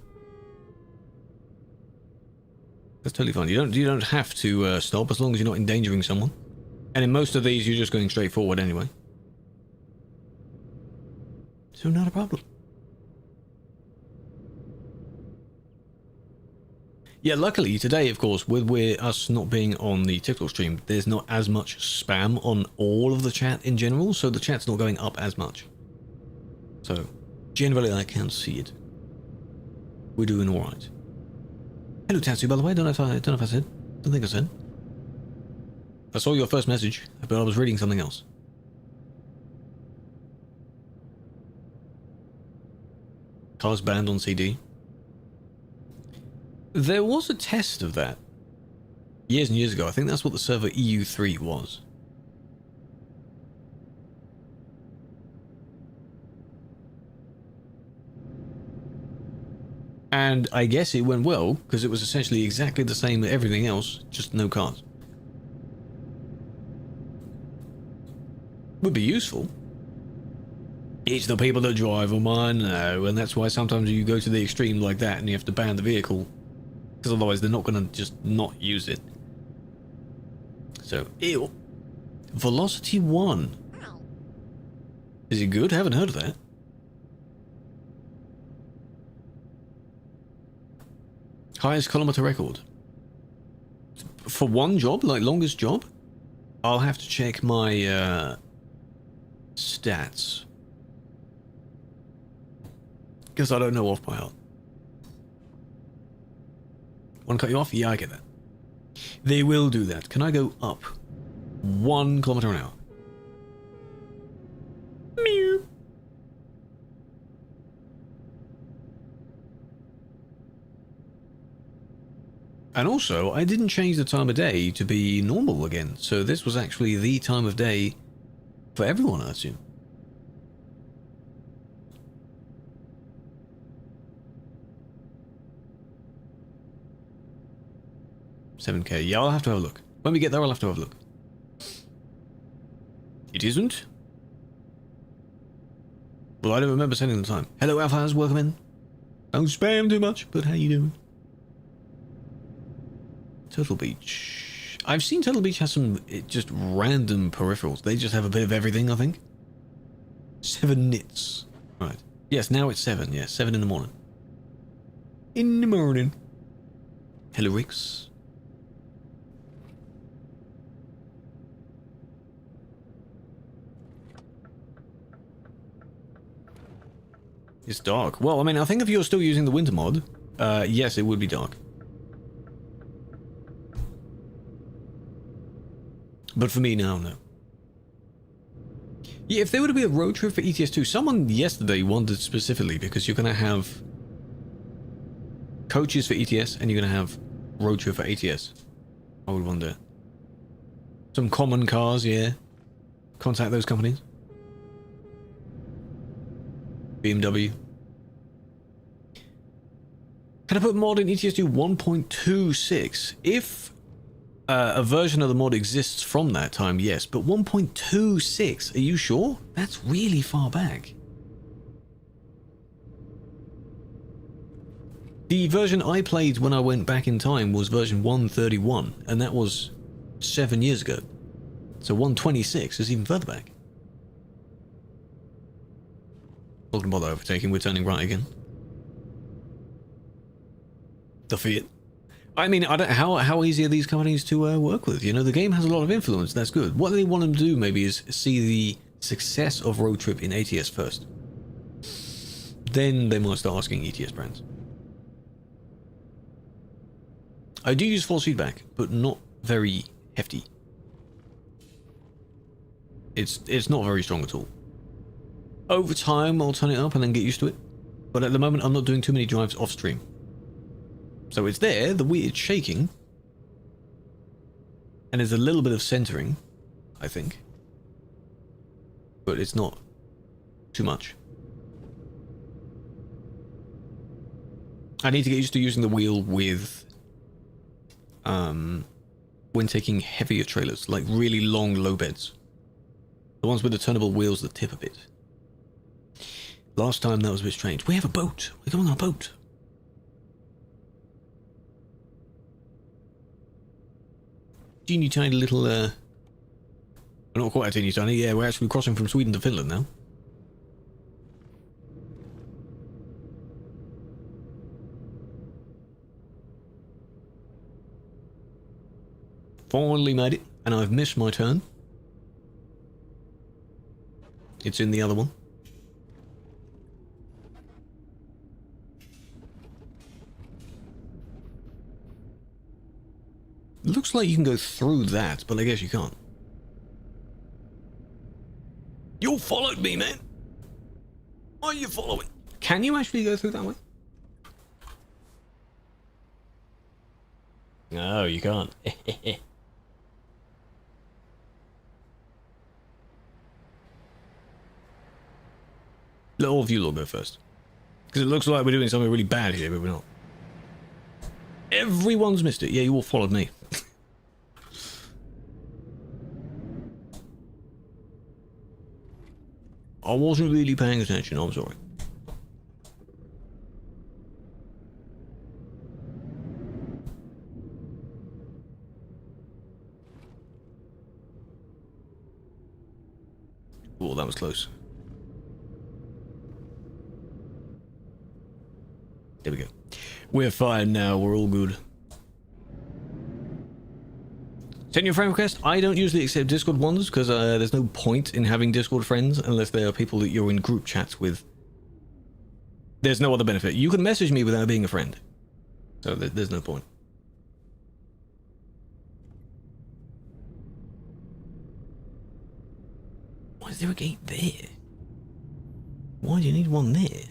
That's totally fine. You don't have to stop as long as you're not endangering someone. And in most of these, you're just going straight forward anyway. So not a problem. Yeah, luckily today, of course, with us not being on the TikTok stream, there's not as much spam on all of the chat in general, so the chat's not going up as much. So generally, I can see it. We're doing all right. Hello, Tatsu, by the way. Don't know if I said. Don't think I said. I saw your first message, but I was reading something else. Cars banned on CD. There was a test of that years and years ago. I think that's what the server EU3 was. And I guess it went well, because it was essentially exactly the same as everything else, just no cars. Would be useful. It's the people that drive them, I know, and that's why sometimes you go to the extreme like that and you have to ban the vehicle, because otherwise they're not going to just not use it. So, ew. Velocity 1. Is it good? I haven't heard of that. Highest kilometer record. For one job, like longest job? I'll have to check my stats. Because I don't know off by heart. Want to cut you off? Yeah, I get that. They will do that. Can I go up 1 kilometer an hour? Meow. And also, I didn't change the time of day to be normal again, so this was actually the time of day for everyone, I assume. $7K. Yeah, I'll have to have a look. When we get there, I'll have to have a look. It isn't? Well, I don't remember setting the time. Hello, Alphaz, welcome in. Don't spam too much, but how you doing? Turtle Beach. I've seen Turtle Beach has some just random peripherals. They just have a bit of everything, I think. 7 nits. Right. Yes, now it's 7. Yes, 7 in the morning. In the morning. Hello, Rix. It's dark. Well, I mean, I think if you're still using the winter mod, yes, it would be dark. But for me now, no. Yeah, if there were to be a road trip for ETS2, someone yesterday wondered specifically, because you're going to have coaches for ETS and you're going to have road trip for ATS. I would wonder. Some common cars, yeah. Contact those companies. BMW. Can I put mod in ETS2 1.26? If a version of the mod exists from that time, yes. But 1.26, are you sure? That's really far back. The version I played when I went back in time was version 131, and that was 7 years ago. So 126 is even further back. Not gonna bother overtaking, we're turning right again. Defeat it. I mean, I don't, how easy are these companies to work with? You know, the game has a lot of influence, that's good. What they want them to do maybe is see the success of Road Trip in ATS first. Then they might start asking ETS brands. I do use force feedback, but not very hefty. It's not very strong at all. Over time, I'll turn it up and then get used to it. But at the moment, I'm not doing too many drives off stream. So it's there, the weird shaking. And there's a little bit of centering, I think. But it's not too much. I need to get used to using the wheel with when taking heavier trailers, like really long low beds. The ones with the turnable wheels that tip a bit. Last time that was a bit strange. We have a boat. We're going on a boat. Teeny tiny little not quite a teeny tiny, yeah, we're actually crossing from Sweden to Finland now. Finally made it, and I've missed my turn. It's in the other one. Looks like you can go through that, but I guess you can't. You followed me, man. Why are you following? Can you actually go through that way? No, you can't. Let all of you lot go first. Because it looks like we're doing something really bad here, but we're not. Everyone's missed it. Yeah, you all followed me. I wasn't really paying attention, I'm sorry. Oh, that was close. There we go. We're fine now, we're all good. Send your friend request. I don't usually accept Discord ones because there's no point in having Discord friends unless they are people that you're in group chats with. There's no other benefit. You can message me without being a friend. So there's no point. Why is there a gate there? Why do you need one there?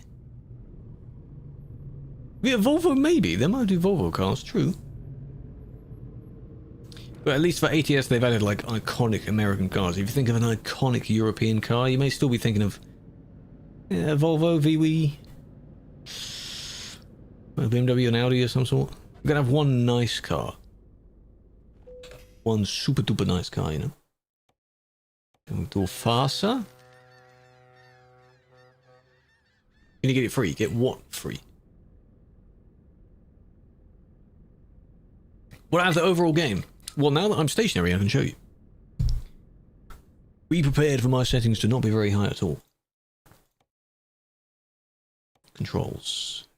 Yeah, Volvo maybe. There might be Volvo cars, true. But at least for ATS they've added like iconic American cars. If you think of an iconic European car, you may still be thinking of Volvo, VW, BMW and Audi or some sort. We're gonna have one nice car. One super duper nice car, you know. Dwarfi. Can you get it free? Get what free? What out of the overall game? Well, now that I'm stationary, I can show you. Be prepared for my settings to not be very high at all. Controls.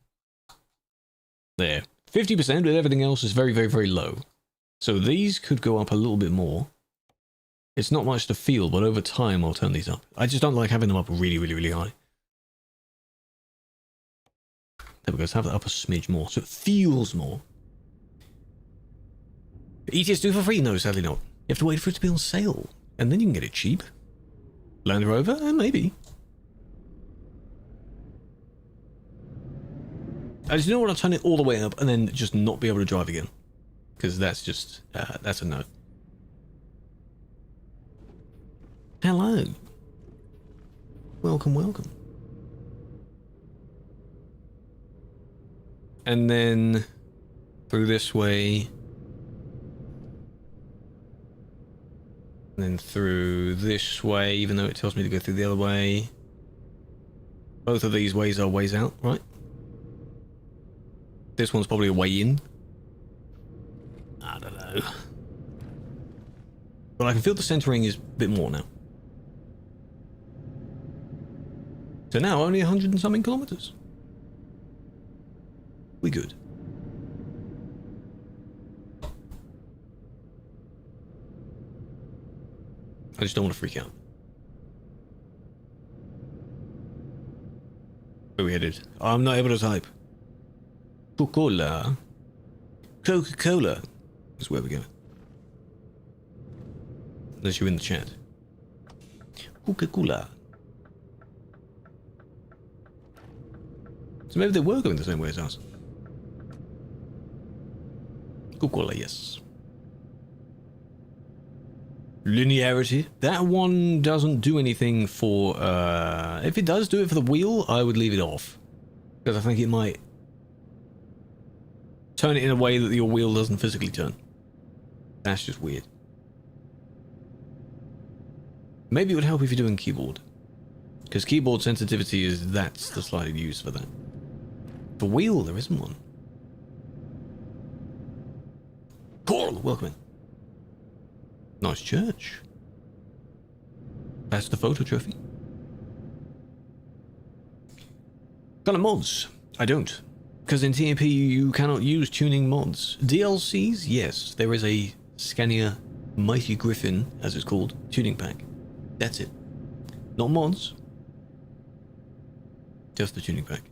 There. 50%, but everything else is very, very, very low. So these could go up a little bit more. It's not much to feel, but over time I'll turn these up. I just don't like having them up really, really, really high. There we go. Let's have it up a smidge more so it feels more. ETS2 for free? No, sadly not. You have to wait for it to be on sale, and then you can get it cheap. Land Rover? Maybe. I just don't want to turn it all the way up and then just not be able to drive again. Because that's just, that's a no. Hello. Welcome, welcome. And then through this way. And then through this way, even though it tells me to go through the other way. Both of these ways are ways out, right? This one's probably a way in. I don't know. But I can feel the centering is a bit more now. So now only 100 and something kilometers. We good. I just don't want to freak out. Where we headed? I'm not able to type. Coca-Cola. Coca-Cola is where we're going. Unless you're in the chat. Coca-Cola. So maybe they were going the same way as us. Coca-Cola, yes. Linearity. That one doesn't do anything for... if it does do it for the wheel, I would leave it off. Because I think it might turn it in a way that your wheel doesn't physically turn. That's just weird. Maybe it would help if you're doing keyboard. Because keyboard sensitivity is... that's the slide used for that. For wheel, there isn't one. Coral, welcome in. Nice church. That's the photo trophy. Kind of mods? I don't. Because in TMP you cannot use tuning mods. DLCs? Yes. There is a Scania Mighty Griffin, as it's called, tuning pack. That's it. Not mods. Just the tuning pack.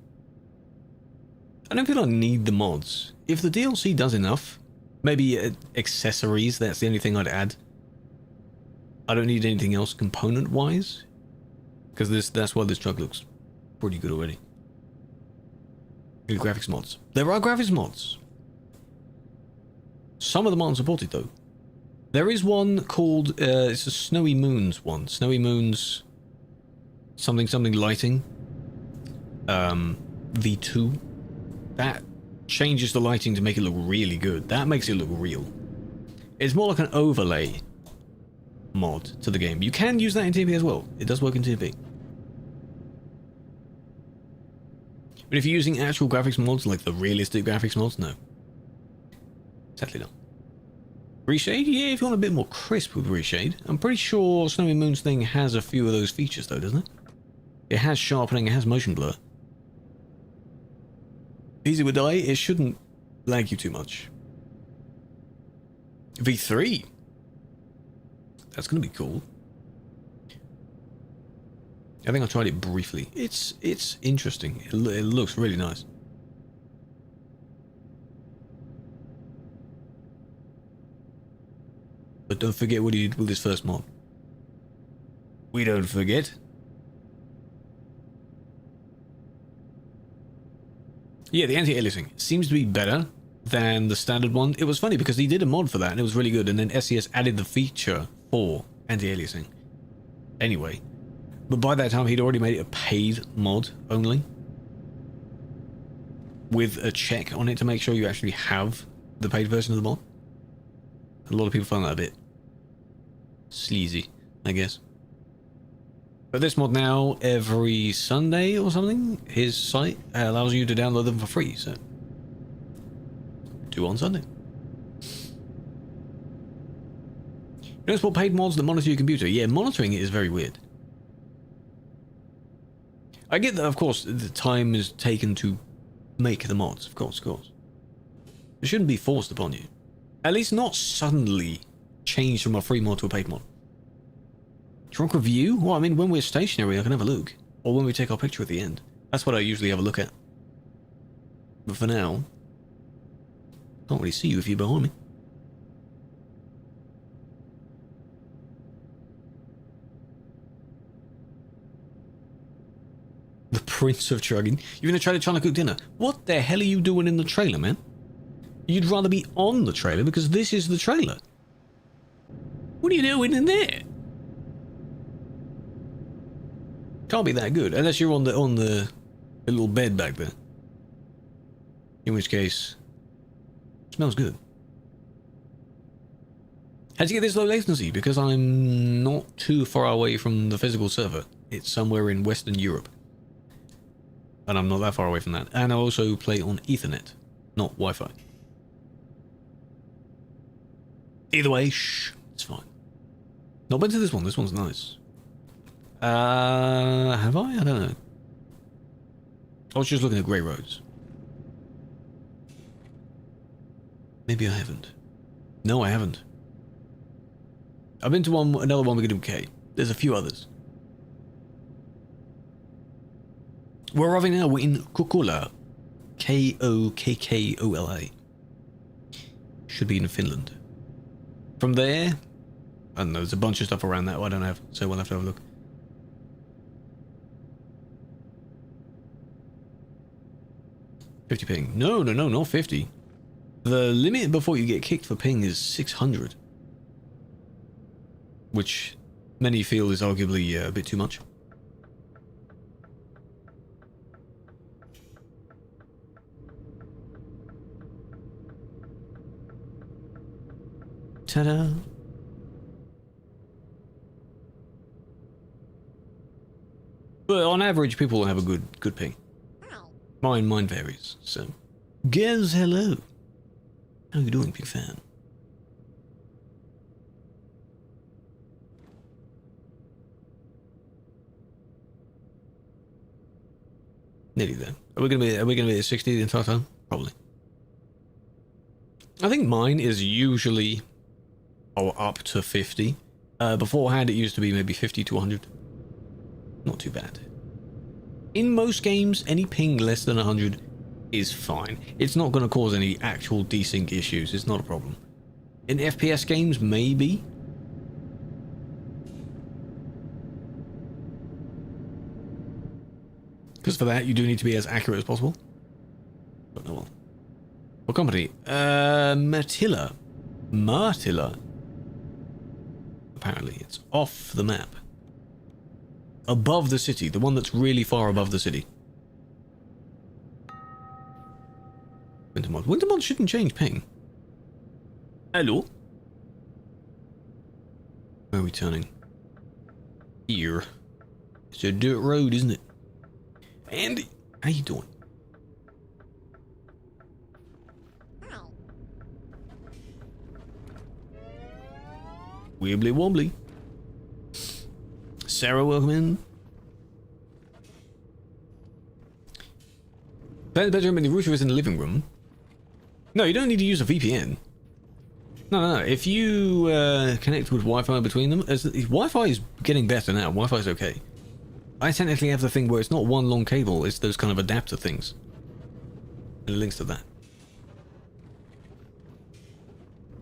I don't feel I need the mods. If the DLC does enough, maybe accessories, that's the only thing I'd add. I don't need anything else component-wise, because that's why this truck looks pretty good already. Good graphics mods. There are graphics mods. Some of them aren't supported though. There is one called, it's a Snowy Moons one. Snowy Moons something lighting. V2. That changes the lighting to make it look really good. That makes it look real. It's more like an overlay mod to the game. You can use that in TMP as well. It does work in TMP. But if you're using actual graphics mods, like the realistic graphics mods, no. Sadly not. Reshade? Yeah, if you want a bit more crisp with reshade. I'm pretty sure Snowy Moon's thing has a few of those features though, doesn't it? It has sharpening, it has motion blur. Easy with die, it shouldn't lag you too much. V3? That's gonna be cool. I think I tried it briefly. It's interesting. It looks really nice. But don't forget what he did with his first mod. We don't forget. Yeah, the anti-aliasing seems to be better than the standard one. It was funny because he did a mod for that and it was really good, and then SES added the feature for anti-aliasing. Anyway, but by that time he'd already made it a paid mod only, with a check on it to make sure you actually have the paid version of the mod. A lot of people find that a bit sleazy, I guess. But this mod now, every Sunday or something, his site allows you to download them for free, so 2 on Sunday. You know, support paid mods that monitor your computer. Yeah, monitoring it is very weird. I get that, of course, the time is taken to make the mods, of course. It shouldn't be forced upon you. At least not suddenly change from a free mod to a paid mod. Drunk review? Well, I mean, when we're stationary, I can have a look. Or when we take our picture at the end. That's what I usually have a look at. But for now, can't really see you if you're behind me. The Prince of Trugging. You're in a trailer trying to cook dinner. What the hell are you doing in the trailer, man? You'd rather be on the trailer because this is the trailer. What are you doing in there? Can't be that good unless you're on the little bed back there. In which case, smells good. How'd you get this low latency? Because I'm not too far away from the physical server. It's somewhere in Western Europe. And I'm not that far away from that. And I also play on Ethernet, not Wi-Fi. Either way, shh, it's fine. Not been to this one. This one's nice. Have I? I don't know. I was just looking at Grey Roads. Maybe I haven't. No, I haven't. I've been to another one beginning with K. There's a few others. We're arriving now. We're in Kokkola. Kokkola. Should be in Finland. From there, I don't know, there's a bunch of stuff around that I don't have, so we'll have to have a look. $50 ping. No, not 50. The limit before you get kicked for ping is 600. Which many feel is arguably a bit too much. Ta-da! But on average, people have a good ping. Mine varies. So, Gez, hello. How you doing, big fan? Nearly there. Are we gonna be at 60 the entire time? Probably. I think mine is usually up to 50. Beforehand, it used to be maybe 50 to 100. Not too bad. In most games, any ping less than 100 is fine. It's not going to cause any actual desync issues. It's not a problem. In FPS games, maybe. Because for that, you do need to be as accurate as possible. But no one. What company? Martilla. Apparently, it's off the map. Above the city, the one that's really far above the city. Wintermod. Wintermod shouldn't change ping. Hello? Where are we turning? Here. It's a dirt road, isn't it? Andy, how you doing? Wibbly wobbly. Sarah, welcome in. Play in the bedroom and the router is in the living room. No, you don't need to use a VPN. No. If you connect with Wi-Fi between them, Wi-Fi is getting better now. Wi-Fi is okay. I technically have the thing where it's not one long cable, it's those kind of adapter things. And it links to that.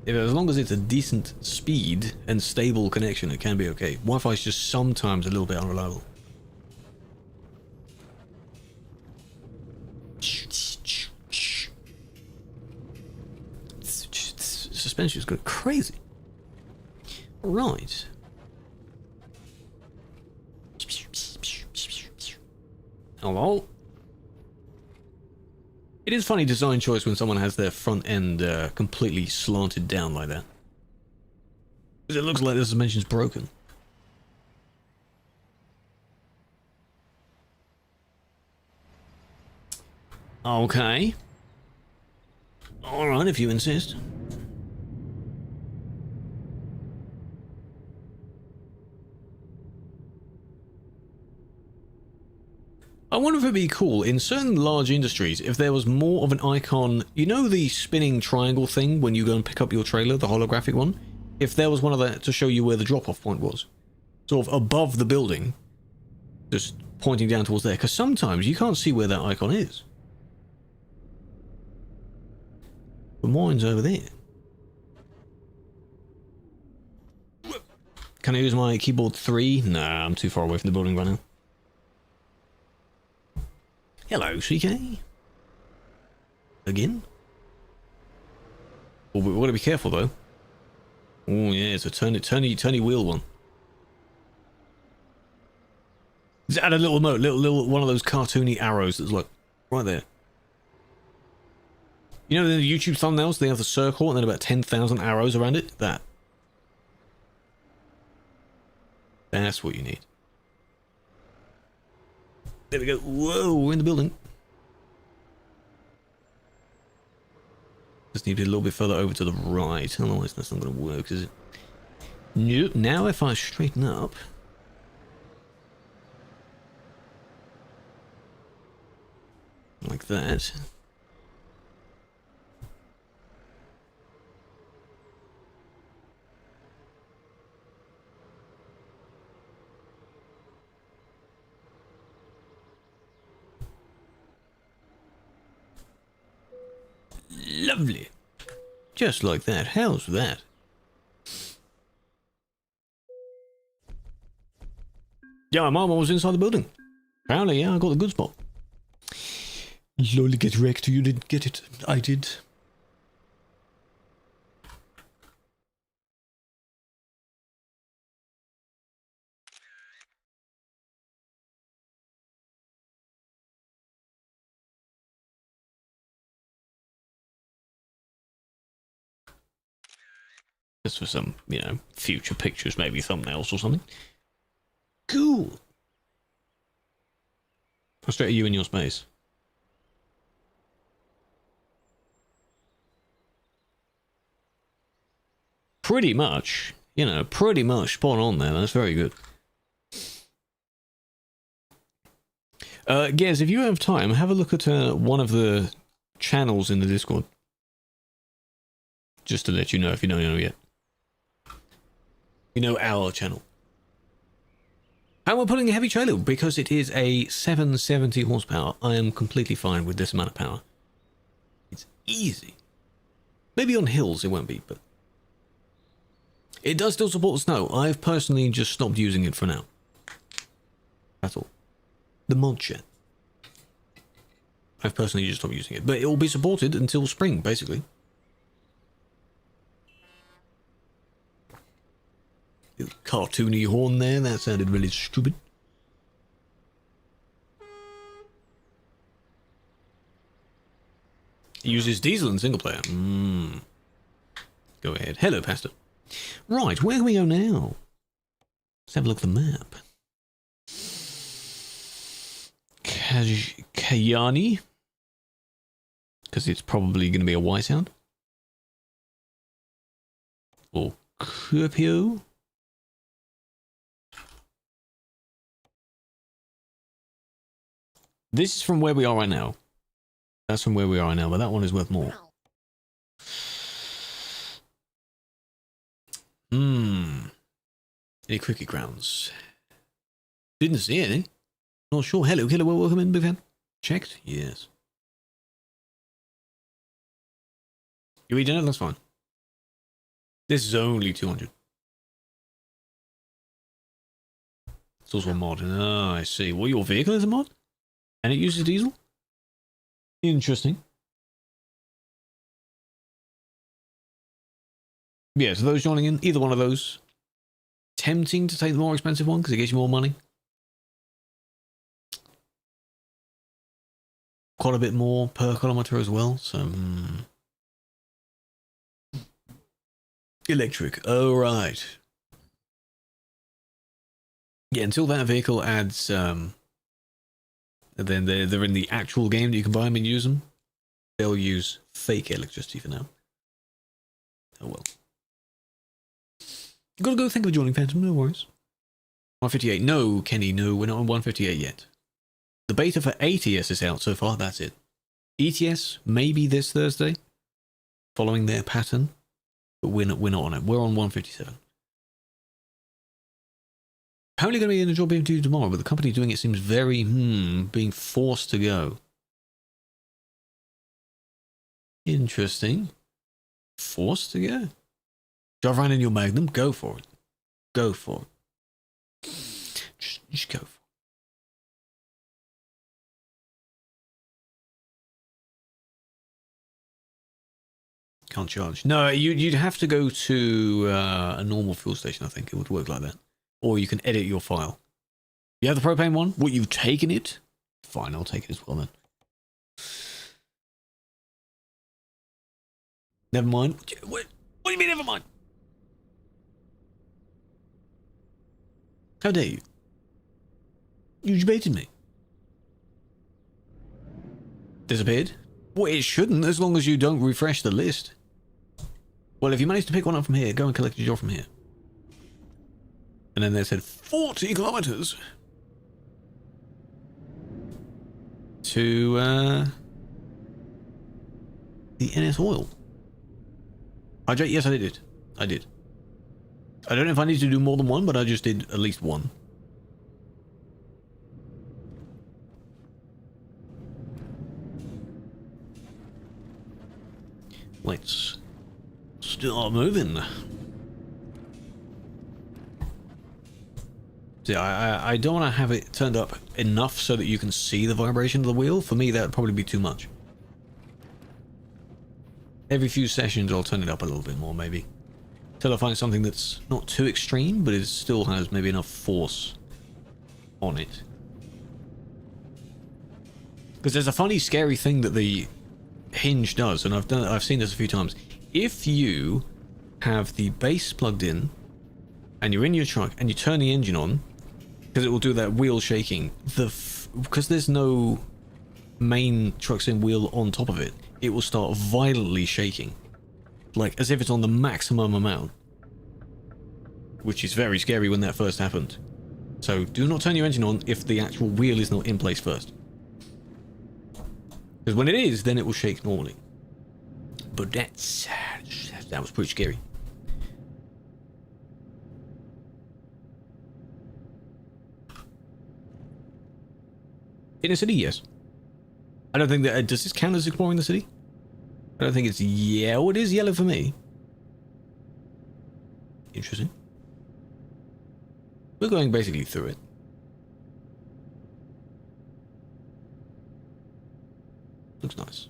As long as it's a decent speed and stable connection, it can be okay. Wi-Fi is just sometimes a little bit unreliable. Suspension is going crazy. Right. Hello. It is funny design choice when someone has their front end completely slanted down like that. Because it looks like the suspension's broken. Okay. Alright, if you insist. I wonder if it'd be cool in certain large industries if there was more of an icon, you know the spinning triangle thing when you go and pick up your trailer, the holographic one? If there was one of that to show you where the drop-off point was. Sort of above the building, just pointing down towards there, because sometimes you can't see where that icon is. But mine's over there. Can I use my keyboard 3? Nah, I'm too far away from the building right now. Hello, CK. Again? Oh, we've got to be careful though. Oh yeah, it's a turny wheel one. Just add a little note, little one of those cartoony arrows that's like right there. You know, in the YouTube thumbnails, they have the circle and then about 10,000 arrows around it. That's what you need. There we go. Whoa, we're in the building. Just need to be a little bit further over to the right, otherwise that's not going to work, is it? Nope. Now if I straighten up... like that. Lovely. Just like that. How's that? Yeah, my mom was inside the building. Apparently, yeah, I got the good spot. Slowly get wrecked. You didn't get it. I did. Just for some, you know, future pictures, maybe thumbnails or something. Cool. How straight are you in your space? Pretty much, you know, pretty much spot on there. That's very good. Gez, if you have time, have a look at one of the channels in the Discord. Just to let you know if you don't know yet. You know our channel. And we're putting a heavy trailer because it is a 770 horsepower. I am completely fine with this amount of power. It's easy. Maybe on hills it won't be, but... it does still support the snow. I've personally just stopped using it for now. That's all. The mod shed. I've personally just stopped using it. But it will be supported until spring, basically. Little cartoony horn there. That sounded really stupid. It uses diesel in single player. Go ahead. Hello, Pastor. Right, where can we go now? Let's have a look at the map. Kayani. Because it's probably going to be a Y sound. Or Kuopio. This is from where we are right now. That's from where we are right now, but that one is worth more. Any cricket grounds? Didn't see any. Not sure. Hello, Killua. Welcome in, big fan. Checked? Yes. You eat dinner? That's fine. This is only 200. It's also a mod. Oh, I see. Well, your vehicle is a mod? And it uses diesel? Interesting. Yeah, so those joining in, either one of those. Tempting to take the more expensive one because it gives you more money. Quite a bit more per kilometer as well, so... Electric, oh right. Yeah, until that vehicle adds... then they're in the actual game that you can buy them and use them. They'll use fake electricity for now. Oh well. Gotta go think of joining Phantom, no worries. 158. No, Kenny, no, we're not on 158 yet. The beta for ATS is out so far, that's it. ETS, maybe this Thursday, following their pattern, but we're not on it. We're on 157. Apparently going to be in a job interview tomorrow, but the company doing it seems very, being forced to go. Interesting. forced to go. Drive around in your Magnum. Go for it. Go for it. Just go for it. Can't charge. No, you'd have to go to a normal fuel station, I think. It would work like that. Or you can edit your file. You have the propane one? What, you've taken it? Fine, I'll take it as well then. Never mind. What do you mean never mind? How dare you? You debated me. Disappeared? Well, it shouldn't, as long as you don't refresh the list. Well, if you manage to pick one up from here, go and collect your job from here. And then they said 40 kilometers to the NS Oil. Hydrate? Yes, I did it. I did. I don't know if I need to do more than one, but I just did at least one. Let's start moving. See, I don't want to have it turned up enough so that you can see the vibration of the wheel. For me, that would probably be too much. Every few sessions, I'll turn it up a little bit more, maybe. Till I find something that's not too extreme, but it still has maybe enough force on it. Because there's a funny, scary thing that the hinge does, and I've seen this a few times. If you have the base plugged in and you're in your truck and you turn the engine on, because it will do that wheel shaking, because there's no main truck's in wheel on top of it, it will start violently shaking, like as if it's on the maximum amount, which is very scary when that first happened. So do not turn your engine on if the actual wheel is not in place first. Because when it is, then it will shake normally. But that was pretty scary. In a city, yes. I don't think that... does this count as exploring the city? I don't think it's... yeah, oh, it is yellow for me. Interesting. We're going basically through it. Looks nice.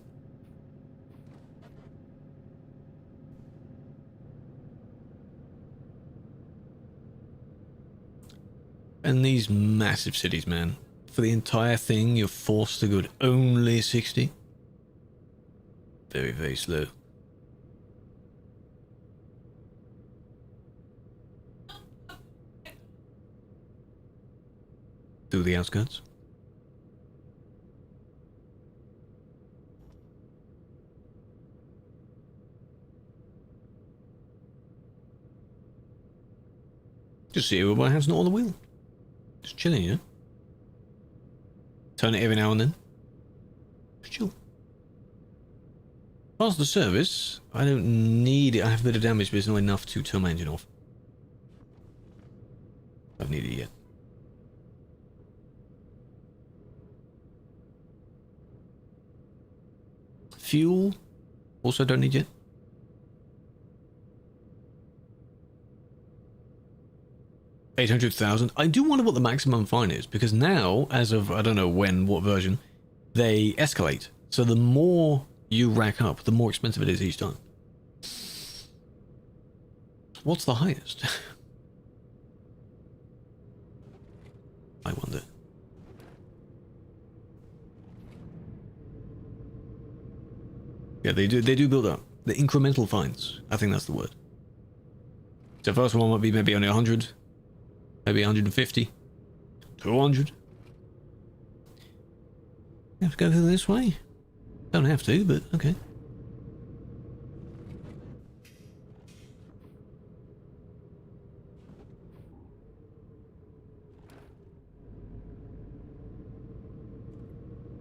And these massive cities, man. For the entire thing, you're forced to go at only 60. Very, very slow. Through the outskirts. Just see with my hand's not on the wheel. Just chilling, you know? Turn it every now and then. Just chill. Pass the service. I don't need it. I have a bit of damage, but it's not enough to turn my engine off. I haven't needed it yet. Fuel. Also don't need yet. $800,000. I do wonder what the maximum fine is, because now, as of I don't know when, what version, they escalate. So the more you rack up, the more expensive it is each time. What's the highest? I wonder. Yeah, they do build up. The incremental fines. I think that's the word. So first one might be maybe only 100. Maybe 150. 200. You have to go through this way? Don't have to, but okay.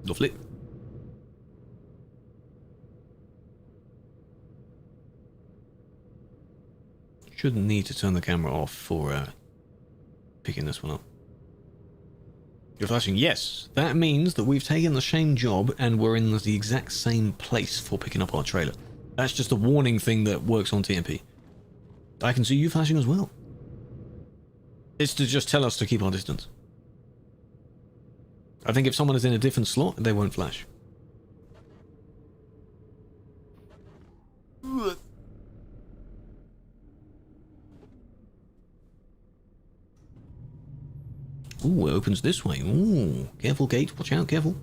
Lovely. Shouldn't need to turn the camera off for picking this one up. You're flashing. Yes, that means that we've taken the same job and we're in the exact same place for picking up our trailer. That's just a warning thing that works on TMP. I can see you flashing as well. It's to just tell us to keep our distance. I think if someone is in a different slot, they won't flash. Ooh, it opens this way. Ooh, careful, Kate. Watch out, careful.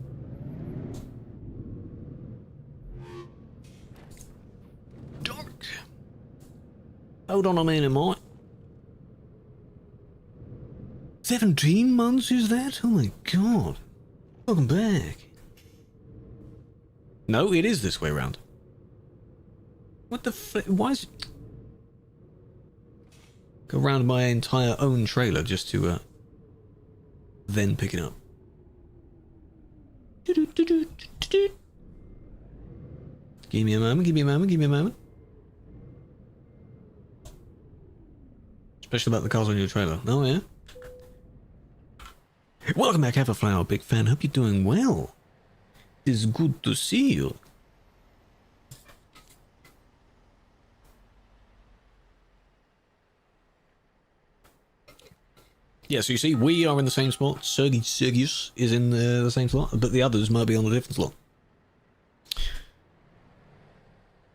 Dark. Hold on a minute, mate. 17 months is that? Oh my god. Welcome back. No, it is this way around. What the f- why is it? Go around my entire own trailer just to, then pick it up. Give me a moment, give me a moment, give me a moment. Especially about the cars on your trailer. Oh, yeah? Welcome back, Everflower, big fan. Hope you're doing well. It's good to see you. Yeah, so you see, we are in the same spot. Sergius is in the same slot, but the others might be on a different slot.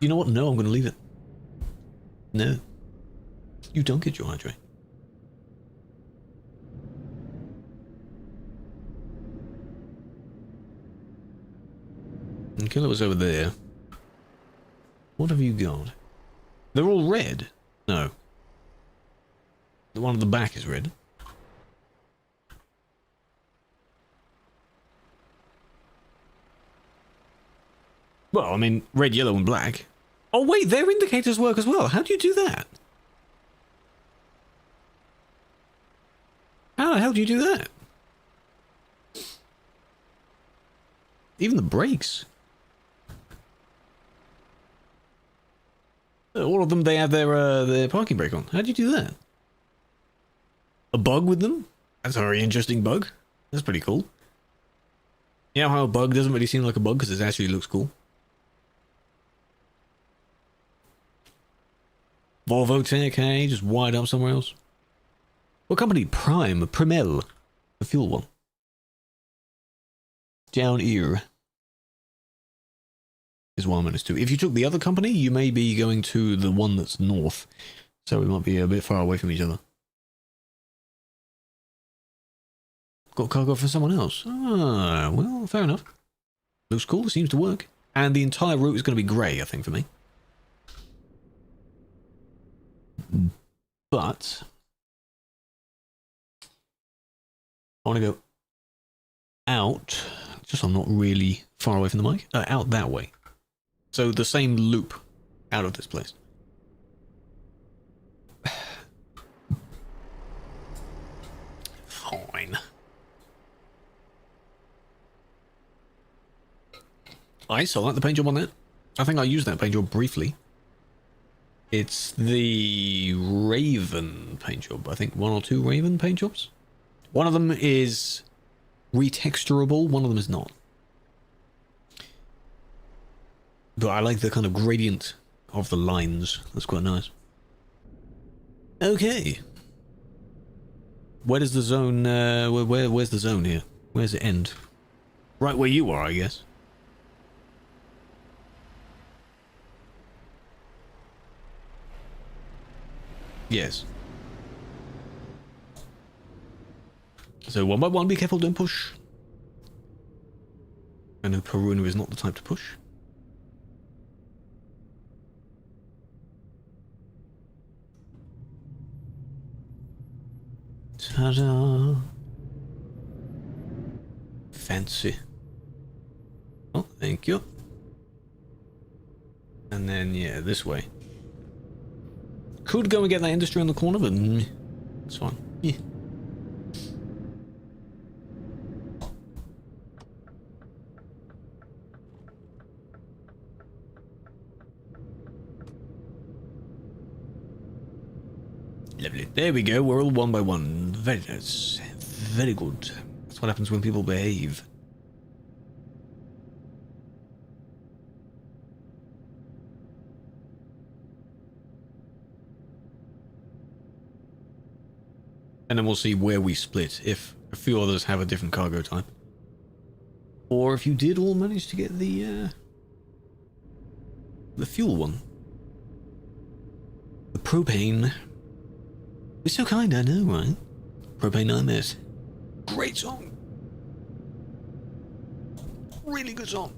You know what? No, I'm going to leave it. No. You don't get your hydrate. And Killua was over there. What have you got? They're all red. No. The one at the back is red. Well, I mean, red, yellow, and black. Oh, wait, their indicators work as well. How do you do that? How the hell do you do that? Even the brakes. All of them, they have their parking brake on. How do you do that? A bug with them? That's a very interesting bug. That's pretty cool. You know how a bug doesn't really seem like a bug because it actually looks cool? Volvo Tech, hey, just wired up somewhere else. What company? Primel. The fuel one. Down here is 1-2. If you took the other company, you may be going to the one that's north. So we might be a bit far away from each other. Got cargo for someone else. Ah, well, fair enough. Looks cool, seems to work. And the entire route is going to be grey, I think, for me. But I want to go out, just so I'm not really far away from the mic, out that way. So the same loop out of this place. Fine. Nice, I like the paint job on that. I think I used that paint job briefly. It's the Raven paint job. I think 1 or 2 Raven paint jobs. One of them is retexturable, one of them is not. But I like the kind of gradient of the lines. That's quite nice. Okay. Where does the zone, where's the zone here? Where's it end? Right where you are, I guess. Yes. So 1 by 1, be careful, don't push. I know Peruna is not the type to push. Ta-da! Fancy. Oh, thank you. And then, yeah, this way. Could go and get that industry on the corner, but it's fine. Yeah. Lovely. There we go. We're all 1 by 1. Very nice. Very good. That's what happens when people behave. . And then we'll see where we split, if a few others have a different cargo type. Or if you did all manage to get the fuel one. The propane. We're so kind, I know, right? Propane Nightmares. Great song. Really good song.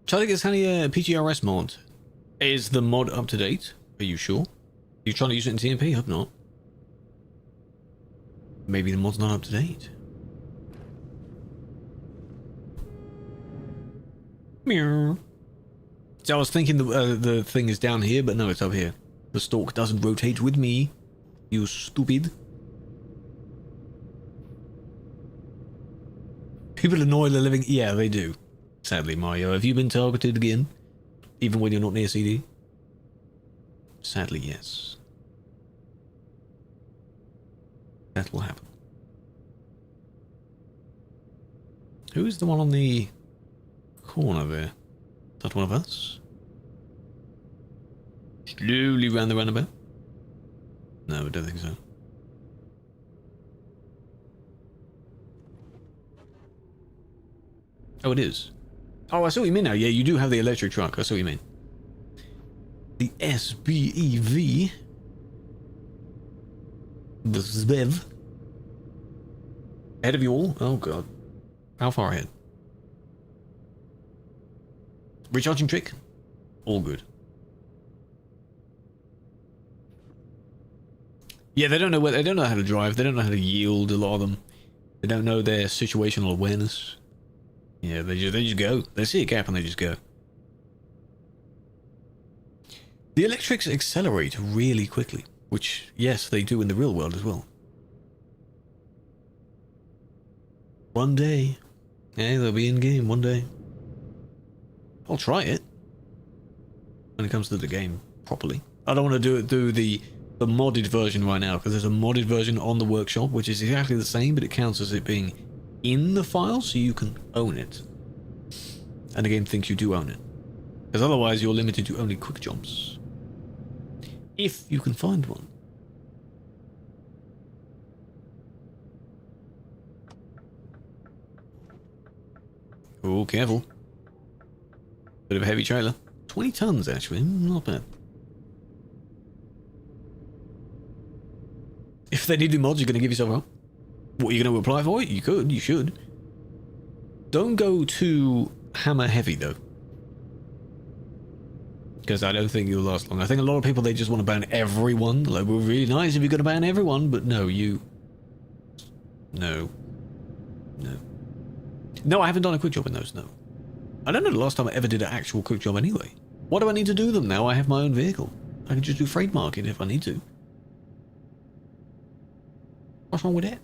Try to get Sunny PGRS mod. Is the mod up to date? Are you sure? Are you trying to use it in TMP? Hope not. Maybe the mod's not up to date. Meow. So I was thinking the thing is down here, but no, it's up here. The stalk doesn't rotate with me. You stupid. People annoy the living... Yeah, they do. Sadly, Mario. Have you been targeted again? Even when you're not near CD? Sadly, yes. That will happen. Who is the one on the corner there? Is that one of us? Slowly round the roundabout? No, I don't think so. Oh, it is. Oh, I see what you mean now. Yeah, you do have the electric truck. I see what you mean. The SBEV. The ZBEV. Ahead of you all? Oh, God. How far ahead? Recharging trick? All good. Yeah, they don't know they don't know how to drive. They don't know how to yield, a lot of them. They don't know their situational awareness. Yeah, they just go. They see a gap and they just go. The electrics accelerate really quickly, which, yes, they do in the real world as well. One day. Yeah, they'll be in game one day. I'll try it. When it comes to the game properly. I don't want to do the modded version right now, because there's a modded version on the workshop, which is exactly the same, but it counts as it being in the file, so you can own it. And the game thinks you do own it. Because otherwise you're limited to only quick jumps. If you can find one. Oh, careful. Bit of a heavy trailer. 20 tons, actually. Not bad. If they need new mods, you're going to give yourself up. What, are you going to apply for it? You could, you should. Don't go too hammer heavy, though. Because I don't think you'll last long. I think a lot of people, they just want to ban everyone. Like, we're really nice if you're going to ban everyone, but no, you... No. No. No, I haven't done a quick job in those, no. I don't know the last time I ever did an actual quick job anyway. Why do I need to do them now? I have my own vehicle. I can just do freight market if I need to. What's wrong with that?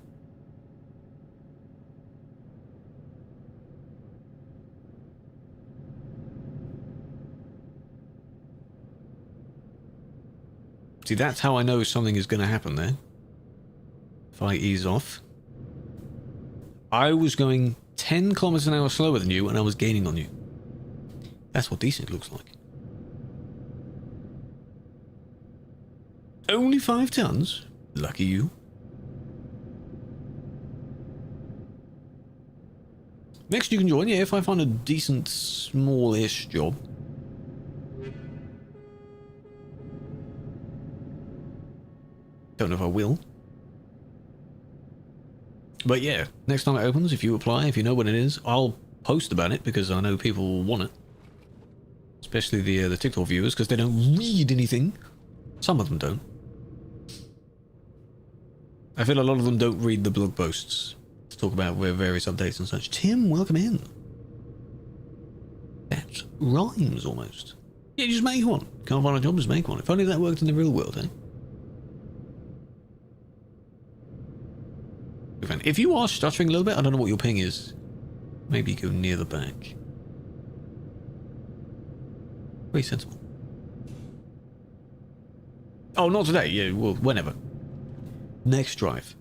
See, that's how I know something is going to happen there. If I ease off. I was going 10 kilometers an hour slower than you, and I was gaining on you. That's what decent looks like. Only 5 tons? Lucky you. Next you can join, yeah, if I find a decent, small-ish job. Don't know if I will. But yeah, next time it opens, if you apply, if you know what it is, I'll post about it because I know people will want it. Especially the TikTok viewers, because they don't read anything. Some of them don't. I feel a lot of them don't read the blog posts to talk about various updates and such. Tim, welcome in. That rhymes almost. Yeah, just make one. Can't find a job, just make one. If only that worked in the real world, eh? If you are stuttering a little bit, I don't know what your ping is. Maybe go near the back. Very sensible. Oh, not today. Yeah, well, whenever. Next drive.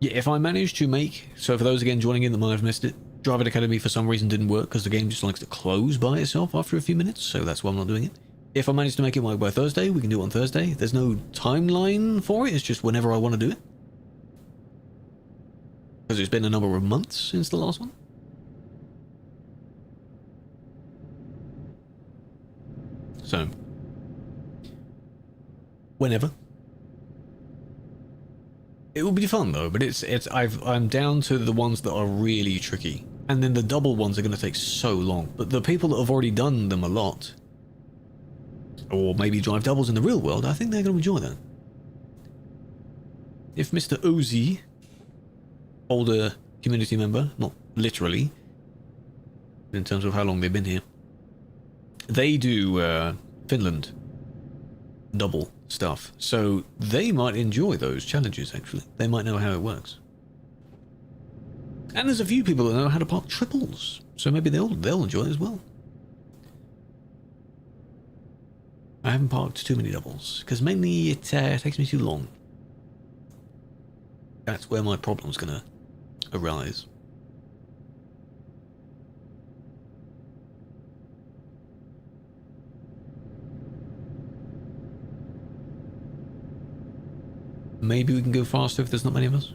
Yeah, if I manage to make, so for those again joining in that might have missed it, Driving Academy for some reason didn't work because the game just likes to close by itself after a few minutes, so that's why I'm not doing it. If I manage to make it work by Thursday, we can do it on Thursday. There's no timeline for it, it's just whenever I want to do it. Because it's been a number of months since the last one. So, whenever. It will be fun though, but I'm down to the ones that are really tricky. And then the double ones are going to take so long. But the people that have already done them a lot, or maybe drive doubles in the real world, I think they're going to enjoy that. If Mr. Ozy, older community member, not literally, in terms of how long they've been here, they do Finland double stuff, so they might enjoy those challenges. Actually, they might know how it works, and there's a few people that know how to park triples, so maybe they'll enjoy it as well. I haven't parked too many doubles because mainly it takes me too long. That's where my problem's gonna arise. Maybe we can go faster if there's not many of us.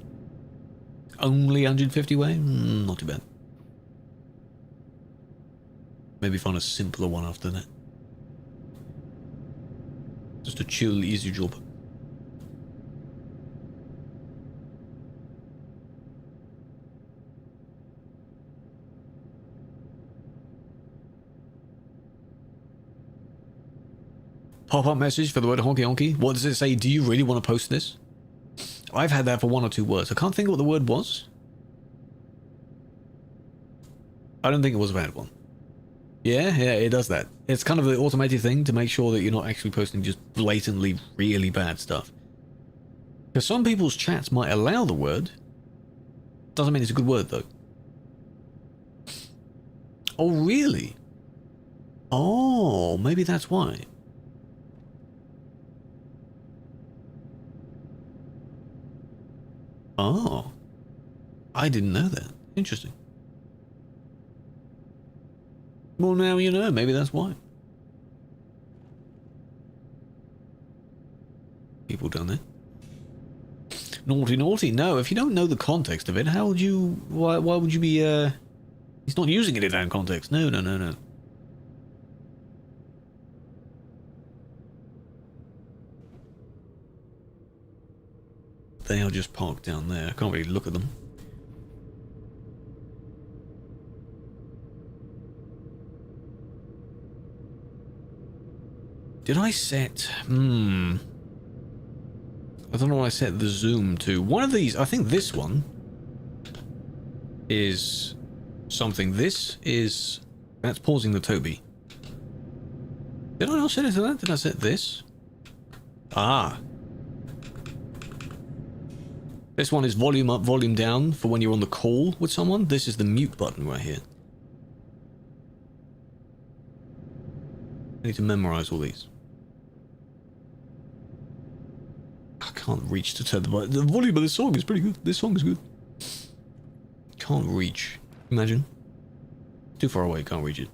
Only 150 way? Not too bad. Maybe find a simpler one after that. Just a chill, easy job. Pop-up message for the word honky honky. What does it say? Do you really want to post this? I've had that for one or two words. I can't think of what the word was. I don't think it was a bad one. Yeah, it does that. It's kind of the automated thing to make sure that you're not actually posting just blatantly really bad stuff. Because some people's chats might allow the word. Doesn't mean it's a good word, though. Oh, really? Oh, maybe that's why. Oh, I didn't know that. Interesting. Well, now you know. Maybe that's why. People done that. Naughty, naughty. No, if you don't know the context of it, how would you? Why would you be? He's not using it in that context. No, no, no, no. They are just parked down there. I can't really look at them. Did I set... I don't know what I set the zoom to. One of these, I think this one is something. This is... That's pausing the Toby. Did I not set it to that? Did I set this? Ah. This one is volume up, volume down for when you're on the call with someone. This is the mute button right here. I need to memorize all these. I can't reach to turn the volume. The volume of this song is pretty good. This song is good. Can't reach. Imagine. Too far away, can't reach it.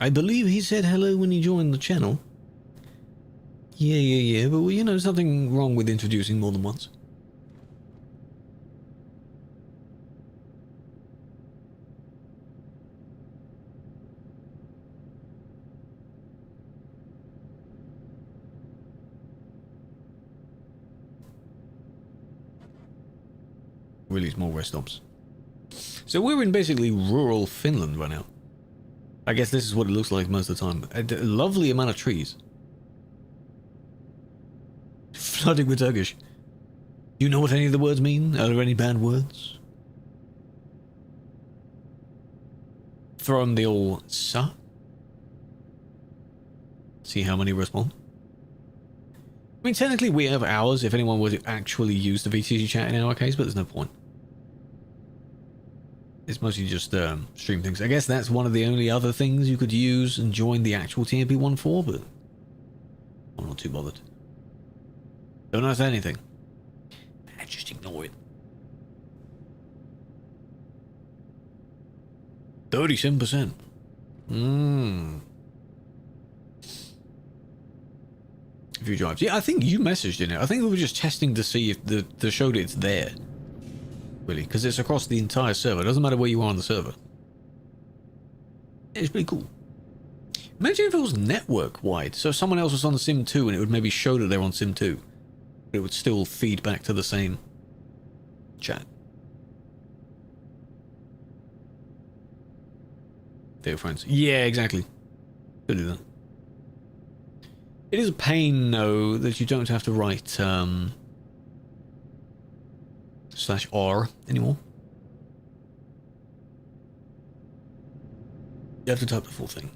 I believe he said hello when he joined the channel. Yeah, but you know, there's nothing wrong with introducing more than once. Release more rest stops. So we're in basically rural Finland right now. I guess this is what it looks like most of the time. A lovely amount of trees. Flooding with Turkish. Do you know what any of the words mean? Are there any bad words? Throw them the old sa. See how many respond. I mean, technically we have ours if anyone were to actually use the VTG chat in our case, but there's no point. It's mostly just stream things. I guess that's one of the only other things you could use and join the actual TMP1 for, but I'm not too bothered. Don't ask anything. Just ignore it. 37%. If you drive. Yeah, I think you messaged in it. I think we were just testing to see if the showed it's there. Really, because it's across the entire server. It doesn't matter where you are on the server. It's pretty cool. Imagine if it was network-wide. So if someone else was on Sim 2 and it would maybe show that they're on Sim 2. But it would still feed back to the same chat. They're friends. Yeah, exactly. Could do that. It is a pain, though, that you don't have to write /r anymore. You have to type the full thing.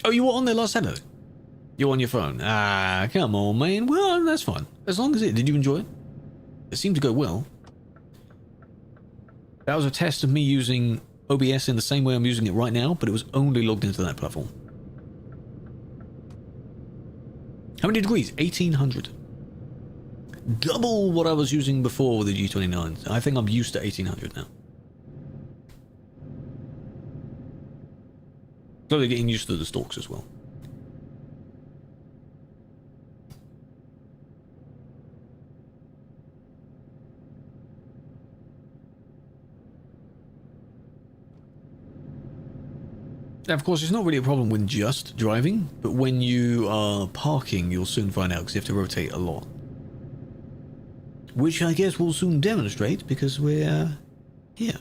Oh, you were on there last Saturday? You're on your phone? Ah, come on, man. Well, that's fine. As long as it... Did you enjoy it? It seemed to go well. That was a test of me using OBS in the same way I'm using it right now, but it was only logged into that platform. How many degrees? 1800. Double what I was using before with the G29s. I think I'm used to 1800 now. Slowly getting used to the stalks as well. Now, of course, it's not really a problem when just driving, but when you are parking, you'll soon find out because you have to rotate a lot. Which I guess we'll soon demonstrate because we're here.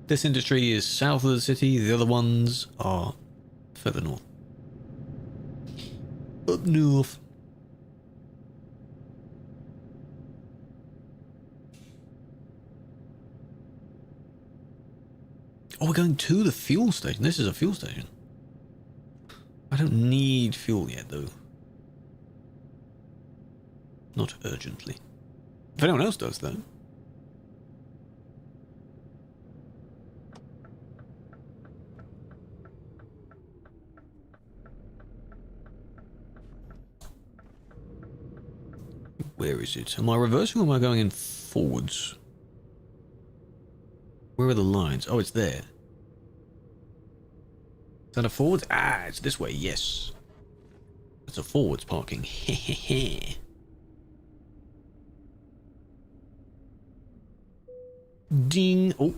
This industry is south of the city, the other ones are further north. Up north. Oh, we're going to the fuel station. This is a fuel station. I don't need fuel yet, though. Not urgently. If anyone else does, though. Where is it? Am I reversing or am I going in forwards? Where are the lines? Oh, it's there. Is that a forwards? Ah, it's this way, yes. That's a forwards parking. Hehehe. Ding. Oh,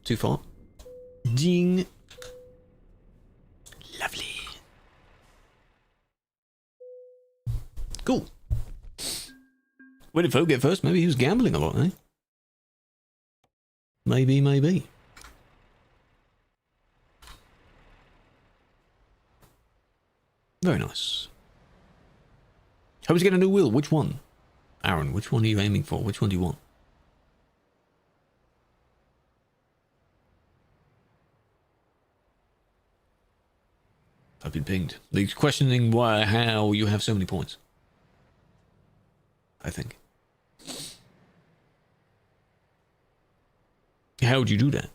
too far. Ding. Lovely. Cool. Where did Folk get first? Maybe he was gambling a lot, eh? Maybe, maybe. Very nice. Hope to get a new wheel. Which one? Aaron, which one are you aiming for? Which one do you want? I've been pinged. He's questioning how you have so many points. I think. How would you do that?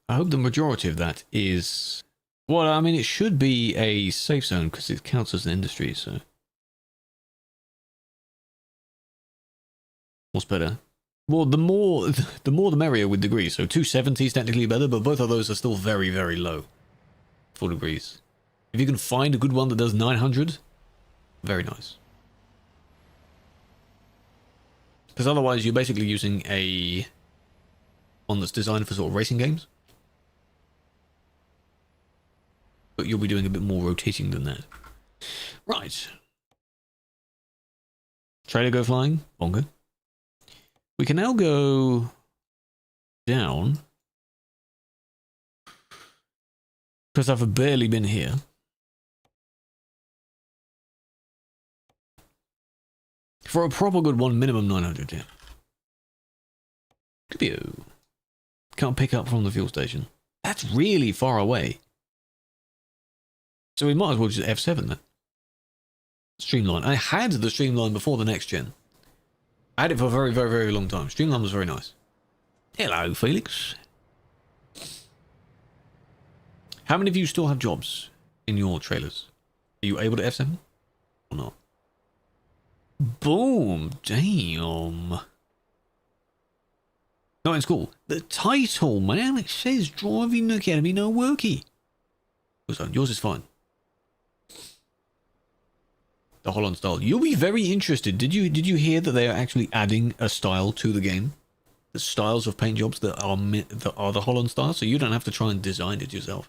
I hope the majority of that is... Well, I mean, it should be a safe zone because it counts as an industry, so... What's better? Well, the more the merrier with degrees. So 270 is technically better, but both of those are still very, very low for degrees. If you can find a good one that does 900, very nice. Because otherwise you're basically using a one that's designed for sort of racing games. But you'll be doing a bit more rotating than that. Right. Trailer go flying. Bongo. We can now go down. Because I've barely been here. For a proper good one, minimum 900, yeah. Can't pick up from the fuel station. That's really far away. So we might as well just F7 then. Streamline. I had the Streamline before the next gen. I had it for a very, very, very long time. Streamline was very nice. Hello, Felix. How many of you still have jobs in your trailers? Are you able to F7 or not? Boom. Damn. Not in school. The title, man. It says Driving Academy, no worky. Yours is fine. The Holland style. You'll be very interested. Did you hear that they are actually adding a style to the game? The styles of paint jobs that are the Holland style, so you don't have to try and design it yourself.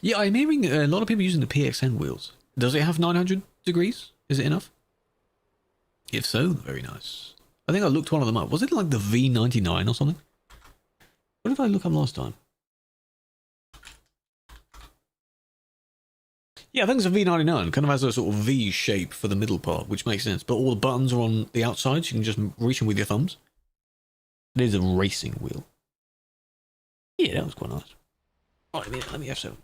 Yeah, I'm hearing a lot of people using the PXN wheels. Does it have 900 degrees? Is it enough? If so, very nice. I think I looked one of them up. Was it like the V99 or something? What did I look up last time? Yeah, I think it's a V99. Kind of has a sort of V shape for the middle part, which makes sense. But all the buttons are on the outside, so you can just reach them with your thumbs. It is a racing wheel. Yeah, that was quite nice. All right, let me F7.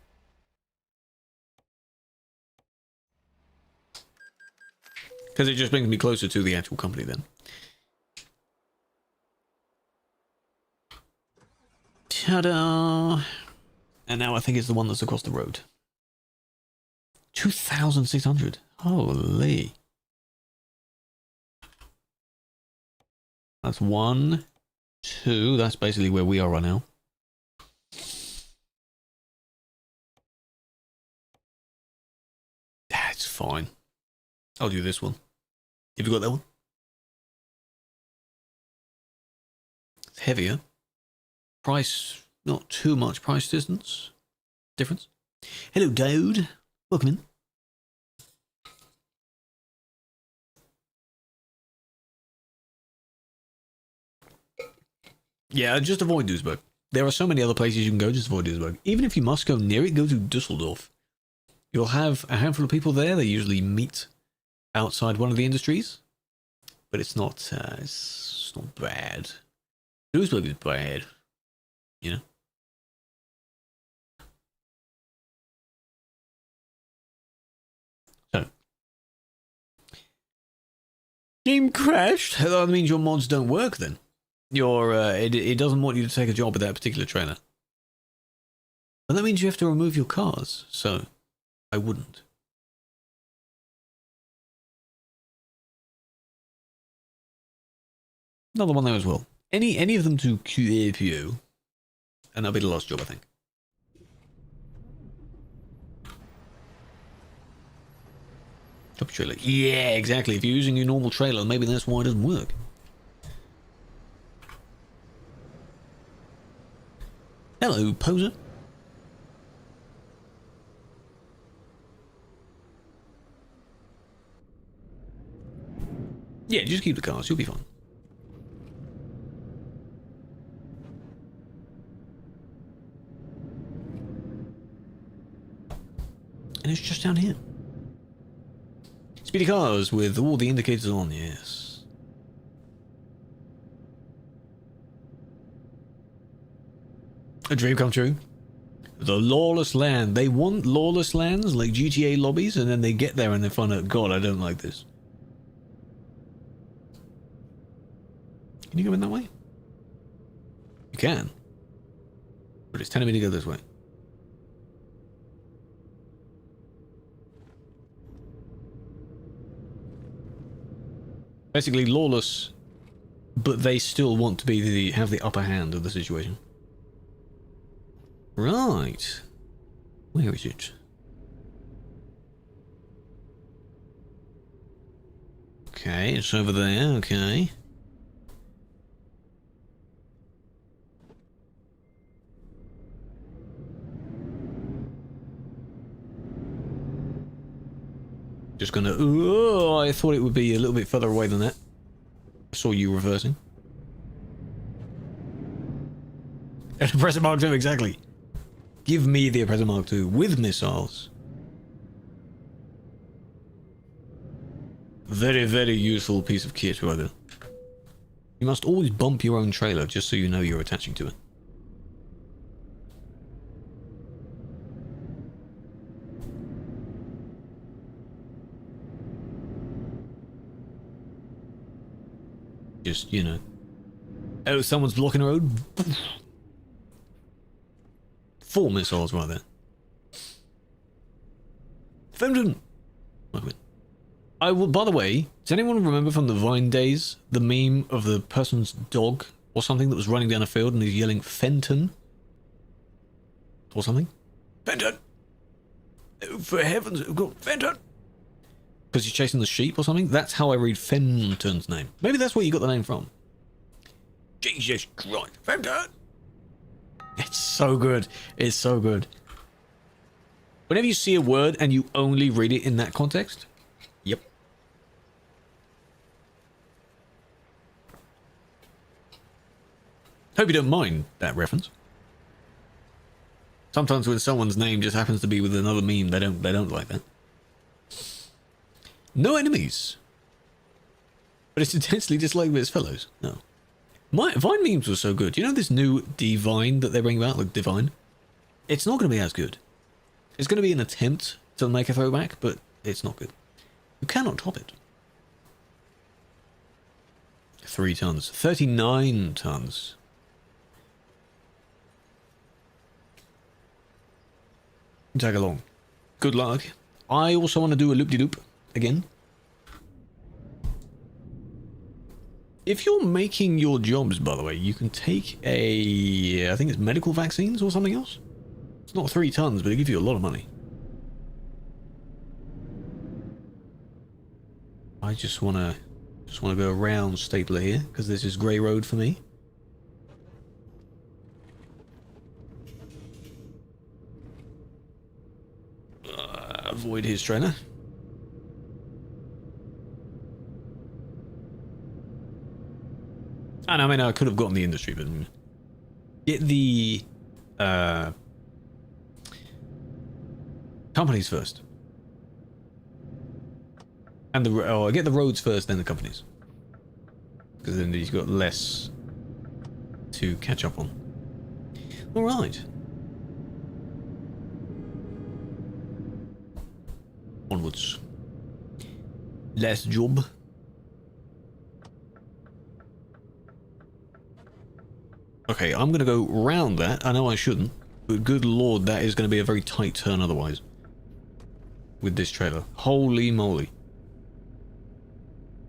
Because it just brings me closer to the actual company then. Ta-da! And now I think it's the one that's across the road. 2,600. Holy. That's 1, 2. That's basically where we are right now. That's fine. I'll do this one. Have you got that one? It's heavier. Price, not too much price difference. Hello, Dode. Welcome in. Yeah, just avoid Duisburg. There are so many other places you can go, just avoid Duisburg. Even if you must go near it, go to Dusseldorf. You'll have a handful of people there. They usually meet outside one of the industries. But it's not bad. Duisburg is bad. You know? So. Game crashed? That means your mods don't work then. It doesn't want you to take a job with that particular trailer. And that means you have to remove your cars, so I wouldn't. Another one there as well. Any of them to QAPO, and that'll be the last job, I think. Top trailer. Yeah, exactly. If you're using your normal trailer, maybe that's why it doesn't work. Hello, poser. Yeah, just keep the cars. You'll be fine. And it's just down here. Speedy cars with all the indicators on, yes. A dream come true. The lawless land. They want lawless lands like GTA lobbies, and then they get there and they find out, God, I don't like this. Can you go in that way? You can. But it's telling me to go this way. Basically lawless, but they still want to be have the upper hand of the situation. Right. Where is it? Okay, it's over there, okay. Just gonna... Oh, I thought it would be a little bit further away than that. I saw you reversing. An Oppressor Mark II, exactly. Give me the Oppressor Mark II with missiles. Very, very useful piece of kit, rather. You must always bump your own trailer just so you know you're attaching to it. Just, you know. Oh, someone's blocking the road. 4 missiles right there. Fountain! I will, by the way, does anyone remember from the Vine days the meme of the person's dog or something that was running down a field and he's yelling Fenton? Or something? Fenton! Oh, for heaven's sake, Fenton! Because he's chasing the sheep or something? That's how I read Fenton's name. Maybe that's where you got the name from. Jesus Christ, Fenton! It's so good. It's so good. Whenever you see a word and you only read it in that context, yep. Hope you don't mind that reference. Sometimes when someone's name just happens to be with another meme, they don't like that. No enemies. But it's intensely disliked by its fellows. No. My Vine memes were so good. You know this new Divine that they're bringing out, like Divine? It's not going to be as good. It's going to be an attempt to make a throwback, but it's not good. You cannot top it. 3 tons. 39 tons. Tag along. Good luck. I also want to do a loop-de-loop again. If you're making your jobs, by the way, you can take a... I think it's medical vaccines or something else. It's not 3 tons, but they give you a lot of money. I just wanna go around Stapler here because this is Grey Road for me. Avoid his trailer. And I mean, I could have gotten the industry, but get the companies first, and get the roads first, then the companies, because then you've got less to catch up on. All right. Onwards. Last job. Okay, I'm going to go round that. I know I shouldn't, but good lord, that is going to be a very tight turn otherwise. With this trailer. Holy moly.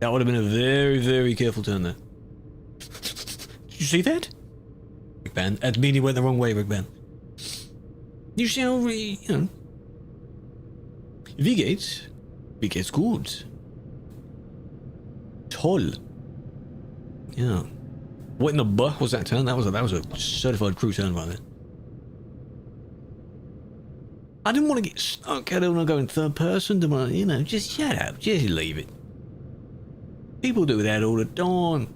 That would have been a very, very careful turn there. Did you see that? Big Ben. That mean he went the wrong way, Big Ben. You shall you know. V-Gates good. Toll. Yeah. What in the butt was that turn? That was a certified Krew turn right there. I didn't want to get stuck. I don't want to go in third person. You know, just shut up. Just leave it. People do that all the time.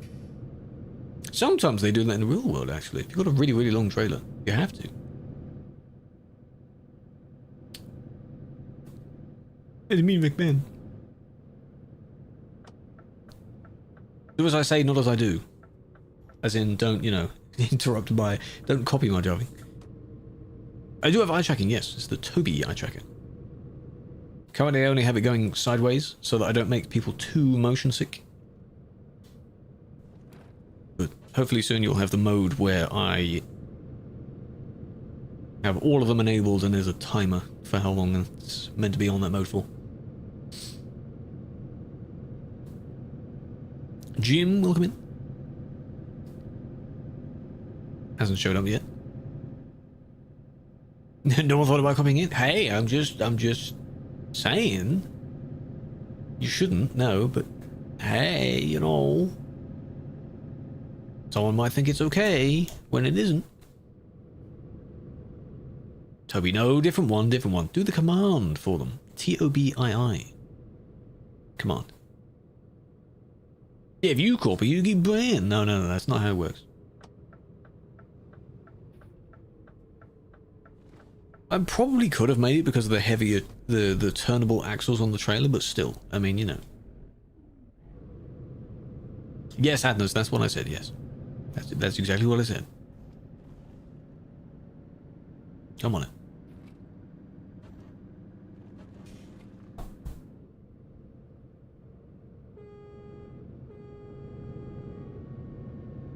Sometimes they do that in the real world, actually. If you've got a really, really long trailer, you have to. I didn't mean McMahon. Do as I say, not as I do. As in, don't, you know, interrupt by... Don't copy my driving. I do have eye tracking, yes. It's the Toby eye tracker. Currently, I only have it going sideways, so that I don't make people too motion sick. But hopefully soon you'll have the mode where I have all of them enabled and there's a timer for how long it's meant to be on that mode for. Jim, welcome in. Hasn't showed up yet. No one thought about copying it? Hey, I'm just saying. You shouldn't, no, but hey, you know. Someone might think it's okay when it isn't. Toby, no, different one. Do the command for them. T-O-B-I-I. Command. Yeah, if you copy, you get banned. No, that's not how it works. I probably could have made it because of the heavier, the turnable axles on the trailer, but still, I mean, you know. Yes, Adnos, that's what I said, yes. That's exactly what I said. Come on it.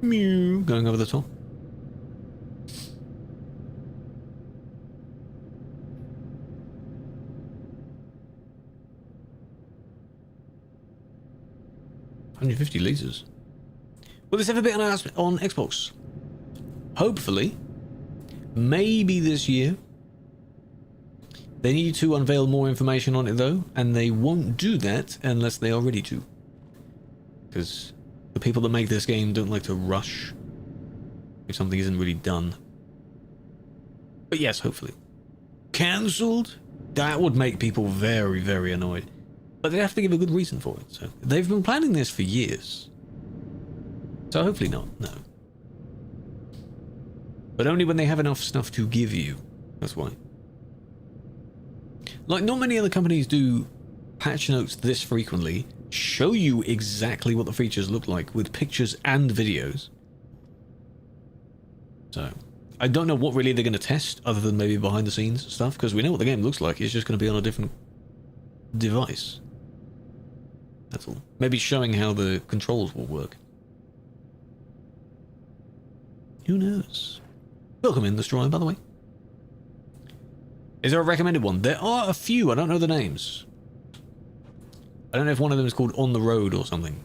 Mew, going over the top. $150 liters. Will this ever be on Xbox? Hopefully. Maybe this year. They need to unveil more information on it though, and they won't do that unless they are ready to. Because the people that make this game don't like to rush if something isn't really done. But yes, hopefully. Cancelled? That would make people very, very annoyed. But they have to give a good reason for it. So they've been planning this for years. So hopefully not, no. But only when they have enough stuff to give you. That's why. Like, not many other companies do patch notes this frequently, show you exactly what the features look like with pictures and videos. So, I don't know what really they're going to test other than maybe behind the scenes stuff, because we know what the game looks like. It's just going to be on a different device. That's all. Maybe showing how the controls will work. Who knows? Welcome in, Destroyer, by the way. Is there a recommended one? There are a few. I don't know the names. I don't know if one of them is called On the Road or something.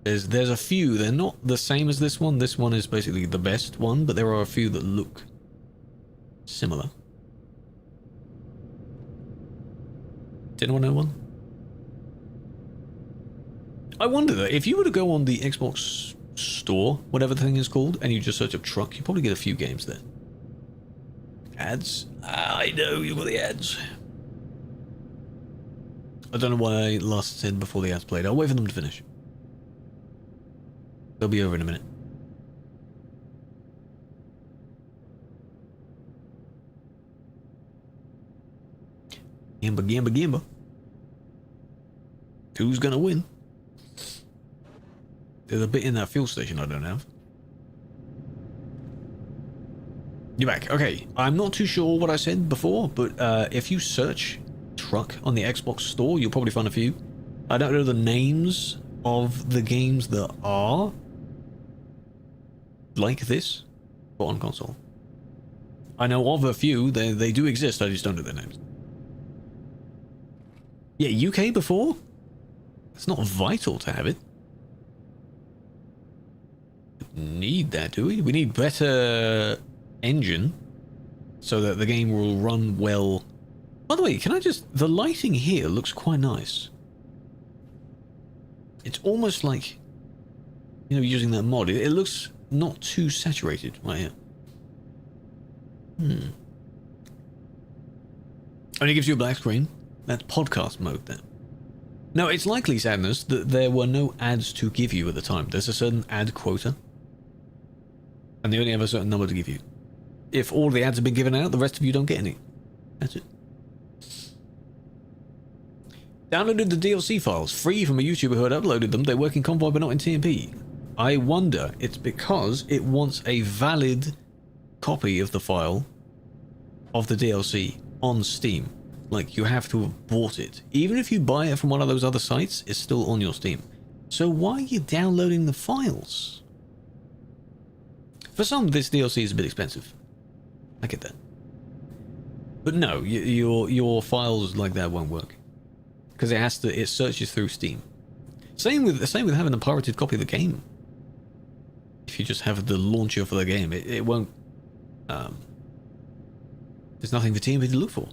There's a few. They're not the same as this one. This one is basically the best one, but there are a few that look similar. Did anyone know one? I wonder that if you were to go on the Xbox store, whatever the thing is called, and you just search up truck, you probably get a few games there. Ads? I know, you've got the ads. I don't know why I last said before the ads played. I'll wait for them to finish. They'll be over in a minute. Gamba, gamba, gamba. Who's gonna win? There's a bit in that fuel station I don't have. You're back. Okay, I'm not too sure what I said before, but if you search truck on the Xbox store, you'll probably find a few. I don't know the names of the games that are like this, but on console. I know of a few. They do exist. I just don't know their names. Yeah, UK before? It's not vital to have it. Need that, do we? We need better engine so that the game will run well. By the way, can I just... The lighting here looks quite nice. It's almost like, you know, using that mod. It looks not too saturated right here. Only gives you a black screen. That's podcast mode then. No, it's likely, Sadness, that there were no ads to give you at the time. There's a certain ad quota. And they only have a certain number to give you. If all the ads have been given out, the rest of you don't get any. That's it. Downloaded the DLC files, free from a YouTuber who had uploaded them. They work in Convoy but not in TMP. I wonder it's because it wants a valid copy of the file of the DLC on Steam. Like, you have to have bought it. Even if you buy it from one of those other sites, it's still on your Steam. So why are you downloading the files? For some, this DLC is a bit expensive. I get that. But no, your files like that won't work. Because it searches through Steam. Same with having a pirated copy of the game. If you just have the launcher for the game, it won't... there's nothing for TMP to look for.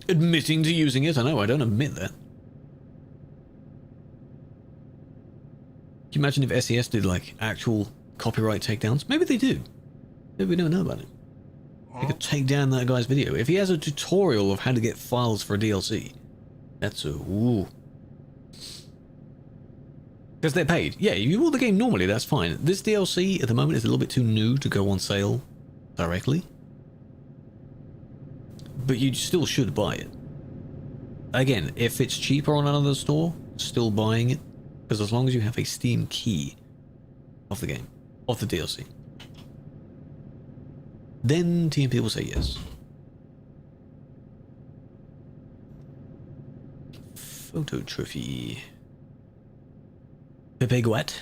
Admitting to using it? I know, I don't admit that. Can you imagine if SES did, like, actual copyright takedowns? Maybe they do. Maybe we don't know about it. They could take down that guy's video. If he has a tutorial of how to get files for a DLC, that's a... ooh. Because they're paid. Yeah, if you bought the game normally, that's fine. This DLC, at the moment, is a little bit too new to go on sale directly. But you still should buy it. Again, if it's cheaper on another store, still buying it. Because as long as you have a Steam key of the game, of the DLC, then TMP will say yes. Photo trophy. Pepe Guet.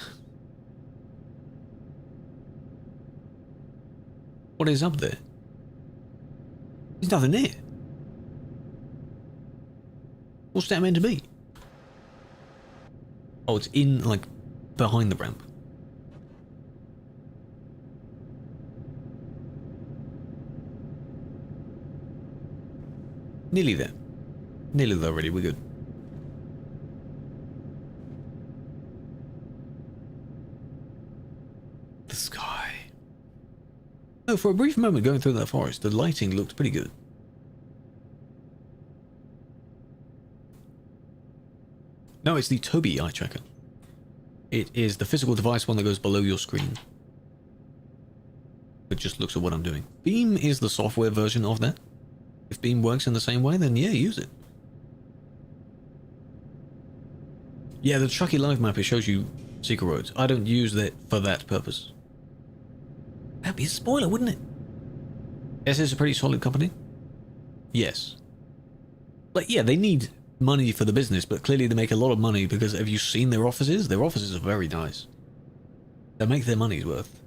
What is up there? There's nothing there. What's that meant to be? Oh, it's in, like, behind the ramp. Nearly there. Nearly there already, we're good. The sky. Oh, for a brief moment going through that forest, the lighting looked pretty good. No, it's the Tobii eye tracker. It is the physical device one that goes below your screen. It just looks at what I'm doing. Beam is the software version of that. If Beam works in the same way, then yeah, use it. Yeah, the Truckee Live map, it shows you secret roads. I don't use that for that purpose. That'd be a spoiler, wouldn't it? Yes, it's a pretty solid company. Yes. Like, yeah, they need money for the business, but clearly they make a lot of money because have you seen their offices? Their offices are very nice. They make their money's worth.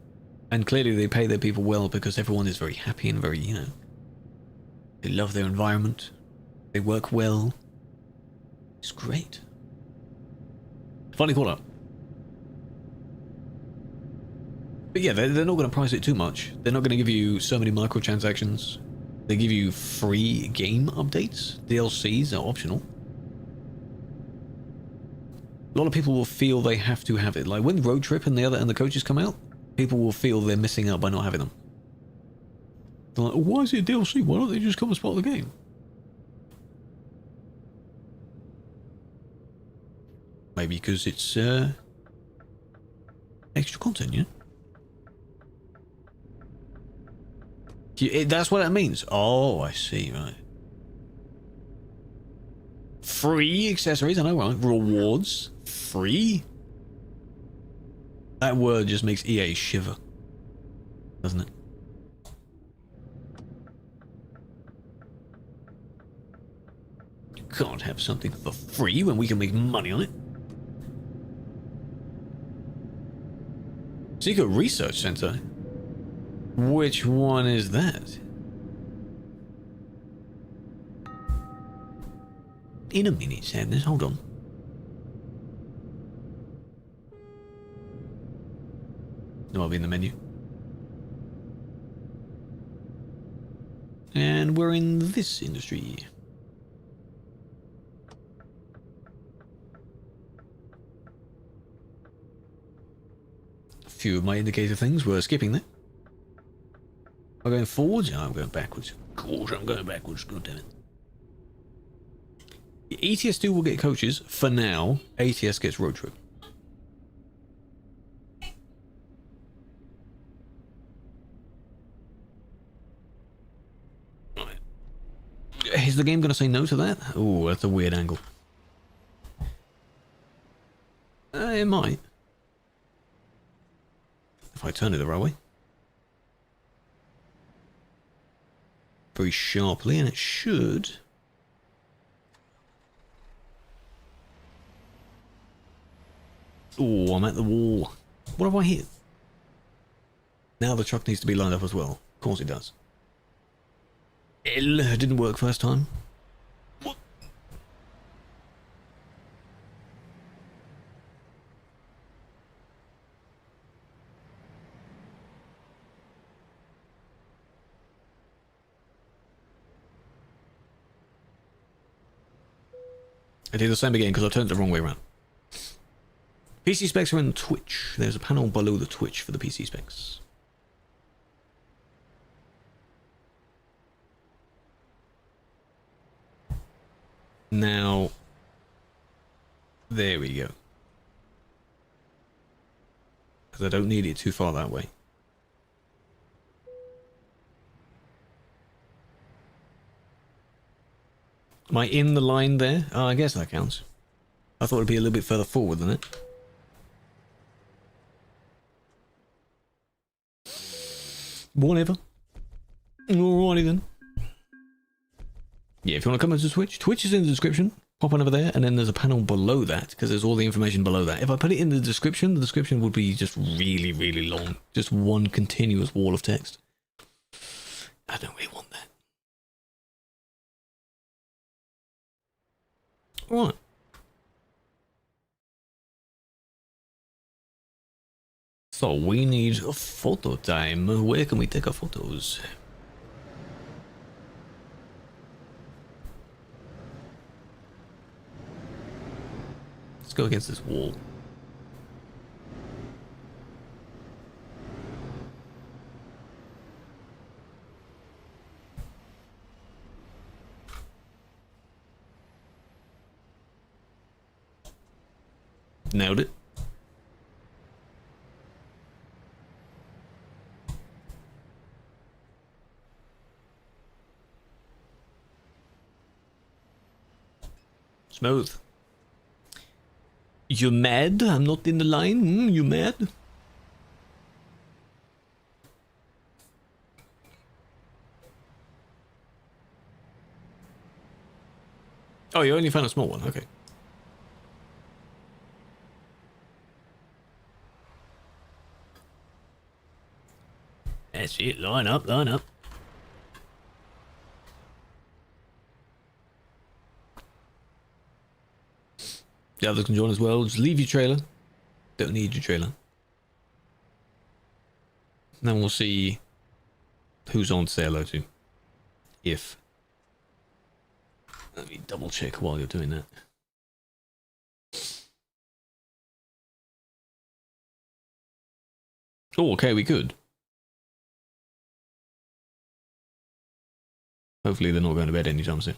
And clearly they pay their people well because everyone is very happy and very, you know, they love their environment. They work well. It's great. Funny call up. But yeah, they're not going to price it too much. They're not going to give you so many microtransactions. They give you free game updates. DLCs are optional. A lot of people will feel they have to have it. Like when Road Trip and the coaches come out, people will feel they're missing out by not having them. They're like, why is it DLC? Why don't they just come as part of the game? Maybe because it's extra content, yeah? That's what that means. Oh, I see, right. Free accessories, I know, right? Rewards. Free? That word just makes EA shiver. Doesn't it? You can't have something for free when we can make money on it. Secret Research Center? Which one is that? In a minute, Sadness, hold on. No, I'll be in the menu. And we're in this industry. A few of my indicator things were skipping there. Am I going forwards? No, I'm going backwards. Of course, I'm going backwards. God damn it. ETS 2 will get coaches. For now, ATS gets Road Trip. Right. Is the game going to say no to that? Oh, that's a weird angle. It might. If I turn it the right way. Very sharply, and it should. Oh, I'm at the wall. What have I hit? Now the truck needs to be lined up as well. Of course it does. It didn't work first time. What? I did the same again because I turned it the wrong way around. PC specs are in Twitch. There's a panel below the Twitch for the PC specs. Now, there we go. Because I don't need it too far that way. Am I in the line there? Oh, I guess that counts. I thought it'd be a little bit further forward than it. Whatever. Alrighty then. Yeah, if you want to come into Twitch, Twitch is in the description. pop one over there, and then there's a panel below that, because there's all the information below that. If I put it in the description would be just really, really long. Just one continuous wall of text. I don't really want that. Alright. So we need a photo time. Where can we take our photos? Let's go against this wall. Nailed it. Smooth. You mad? I'm not in the line. You mad? Oh, you only found a small one. Okay. That's it. Line up, line up. The others can join as well. Just leave your trailer. Don't need your trailer. Then we'll see who's on to say hello to. If. Let me double check while you're doing that. Oh, okay, we could. Hopefully they're not going to bed anytime soon.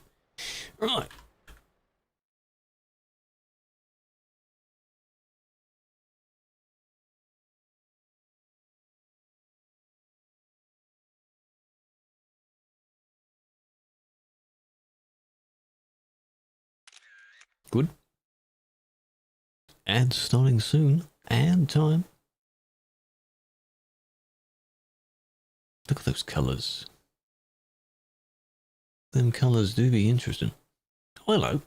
Right. Good. And starting soon. And time. Look at those colours. Them colours do be interesting. Oh, hello.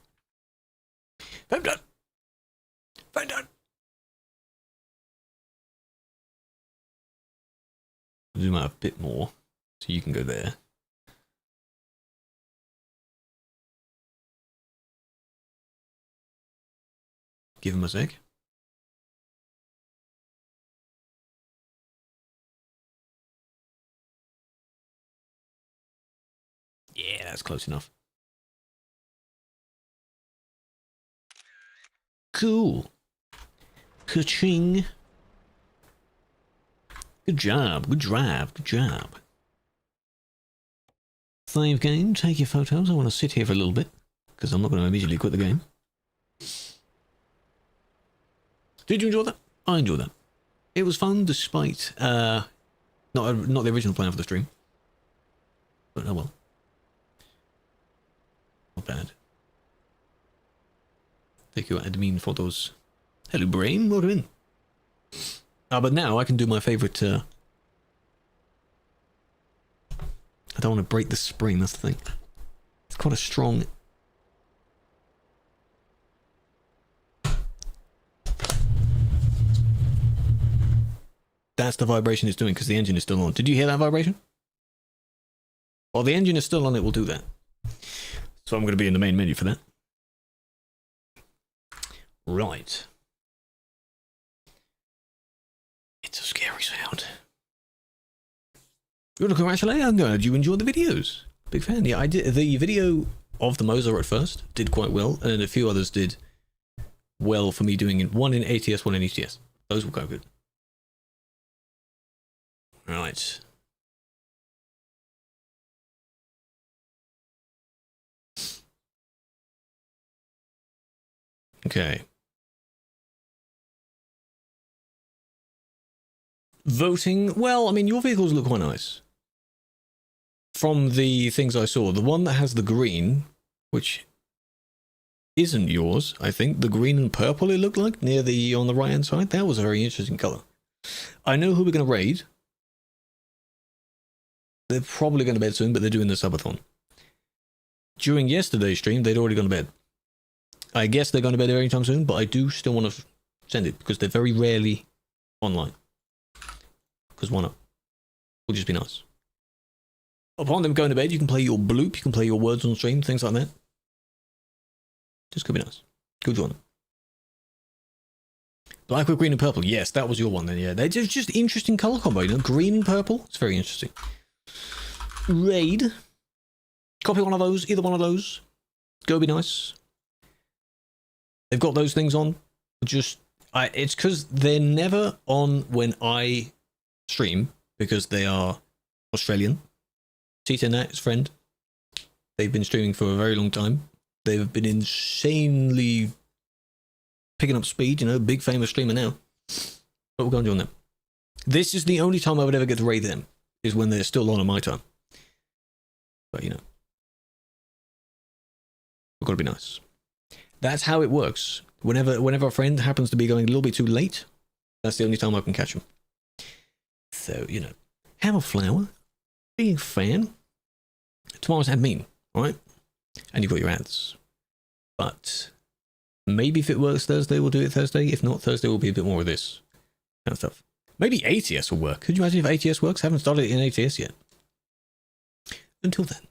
I'm done. I'm done. Zoom out a bit more so you can go there. Give him a sec. Yeah, that's close enough. Cool. Ka-ching. Good job, good drive, good job. Save game, take your photos. I want to sit here for a little bit, because I'm not going to immediately quit the game. Did you enjoy that? I enjoyed that. It was fun, despite not the original plan for the stream. But oh well. Not bad. Thank you, admin photos. Hello, Bram. Welcome in. But now I can do my favourite. I don't want to break the spring. That's the thing. It's quite a strong. That's the vibration it's doing because the engine is still on. Did you hear that vibration? While the engine is still on, it will do that. So I'm going to be in the main menu for that. Right. It's a scary sound. You want to congratulate? I'm glad you enjoyed the videos. Big fan. Yeah, I did. The video of the Moser at first did quite well, and a few others did well for me doing it. One in ATS, one in ETS. Those will go good. Right. Okay. Voting. Well, I mean, your vehicles look quite nice. From the things I saw, the one that has the green, which isn't yours, I think, the green and purple it looked like near the on the right hand side, that was a very interesting color. I know who we're going to raid. They're probably going to bed soon, but they're doing the subathon. During yesterday's stream, they'd already gone to bed. I guess they're going to be there anytime soon, but I do still want to send it because they're very rarely online. Because why not? Would just be nice. Upon them going to bed, you can play your bloop, you can play your words on stream, things like that. Just could be nice. Good join them. Black with green and purple. Yes, that was your one then, yeah. They're just interesting colour combo, you know? Green and purple. It's very interesting. Raid. Copy one of those, either one of those. Go be nice. They've got those things on. It's because they're never on when I stream, because they are Australian. Tita Nat's friend. They've been streaming for a very long time. They've been insanely picking up speed, you know, big famous streamer now. But we're going to do on them. This is the only time I would ever get to raid them, is when they're still on my time. But, you know, we've got to be nice. That's how it works. Whenever a friend happens to be going a little bit too late, that's the only time I can catch them. So, you know, have a flower. Big fan. Tomorrow's admin, alright? And you've got your ads. But maybe if it works Thursday, we'll do it Thursday. If not, Thursday will be a bit more of this kind of stuff. Maybe ATS will work. Could you imagine if ATS works? I haven't started it in ATS yet. Until then.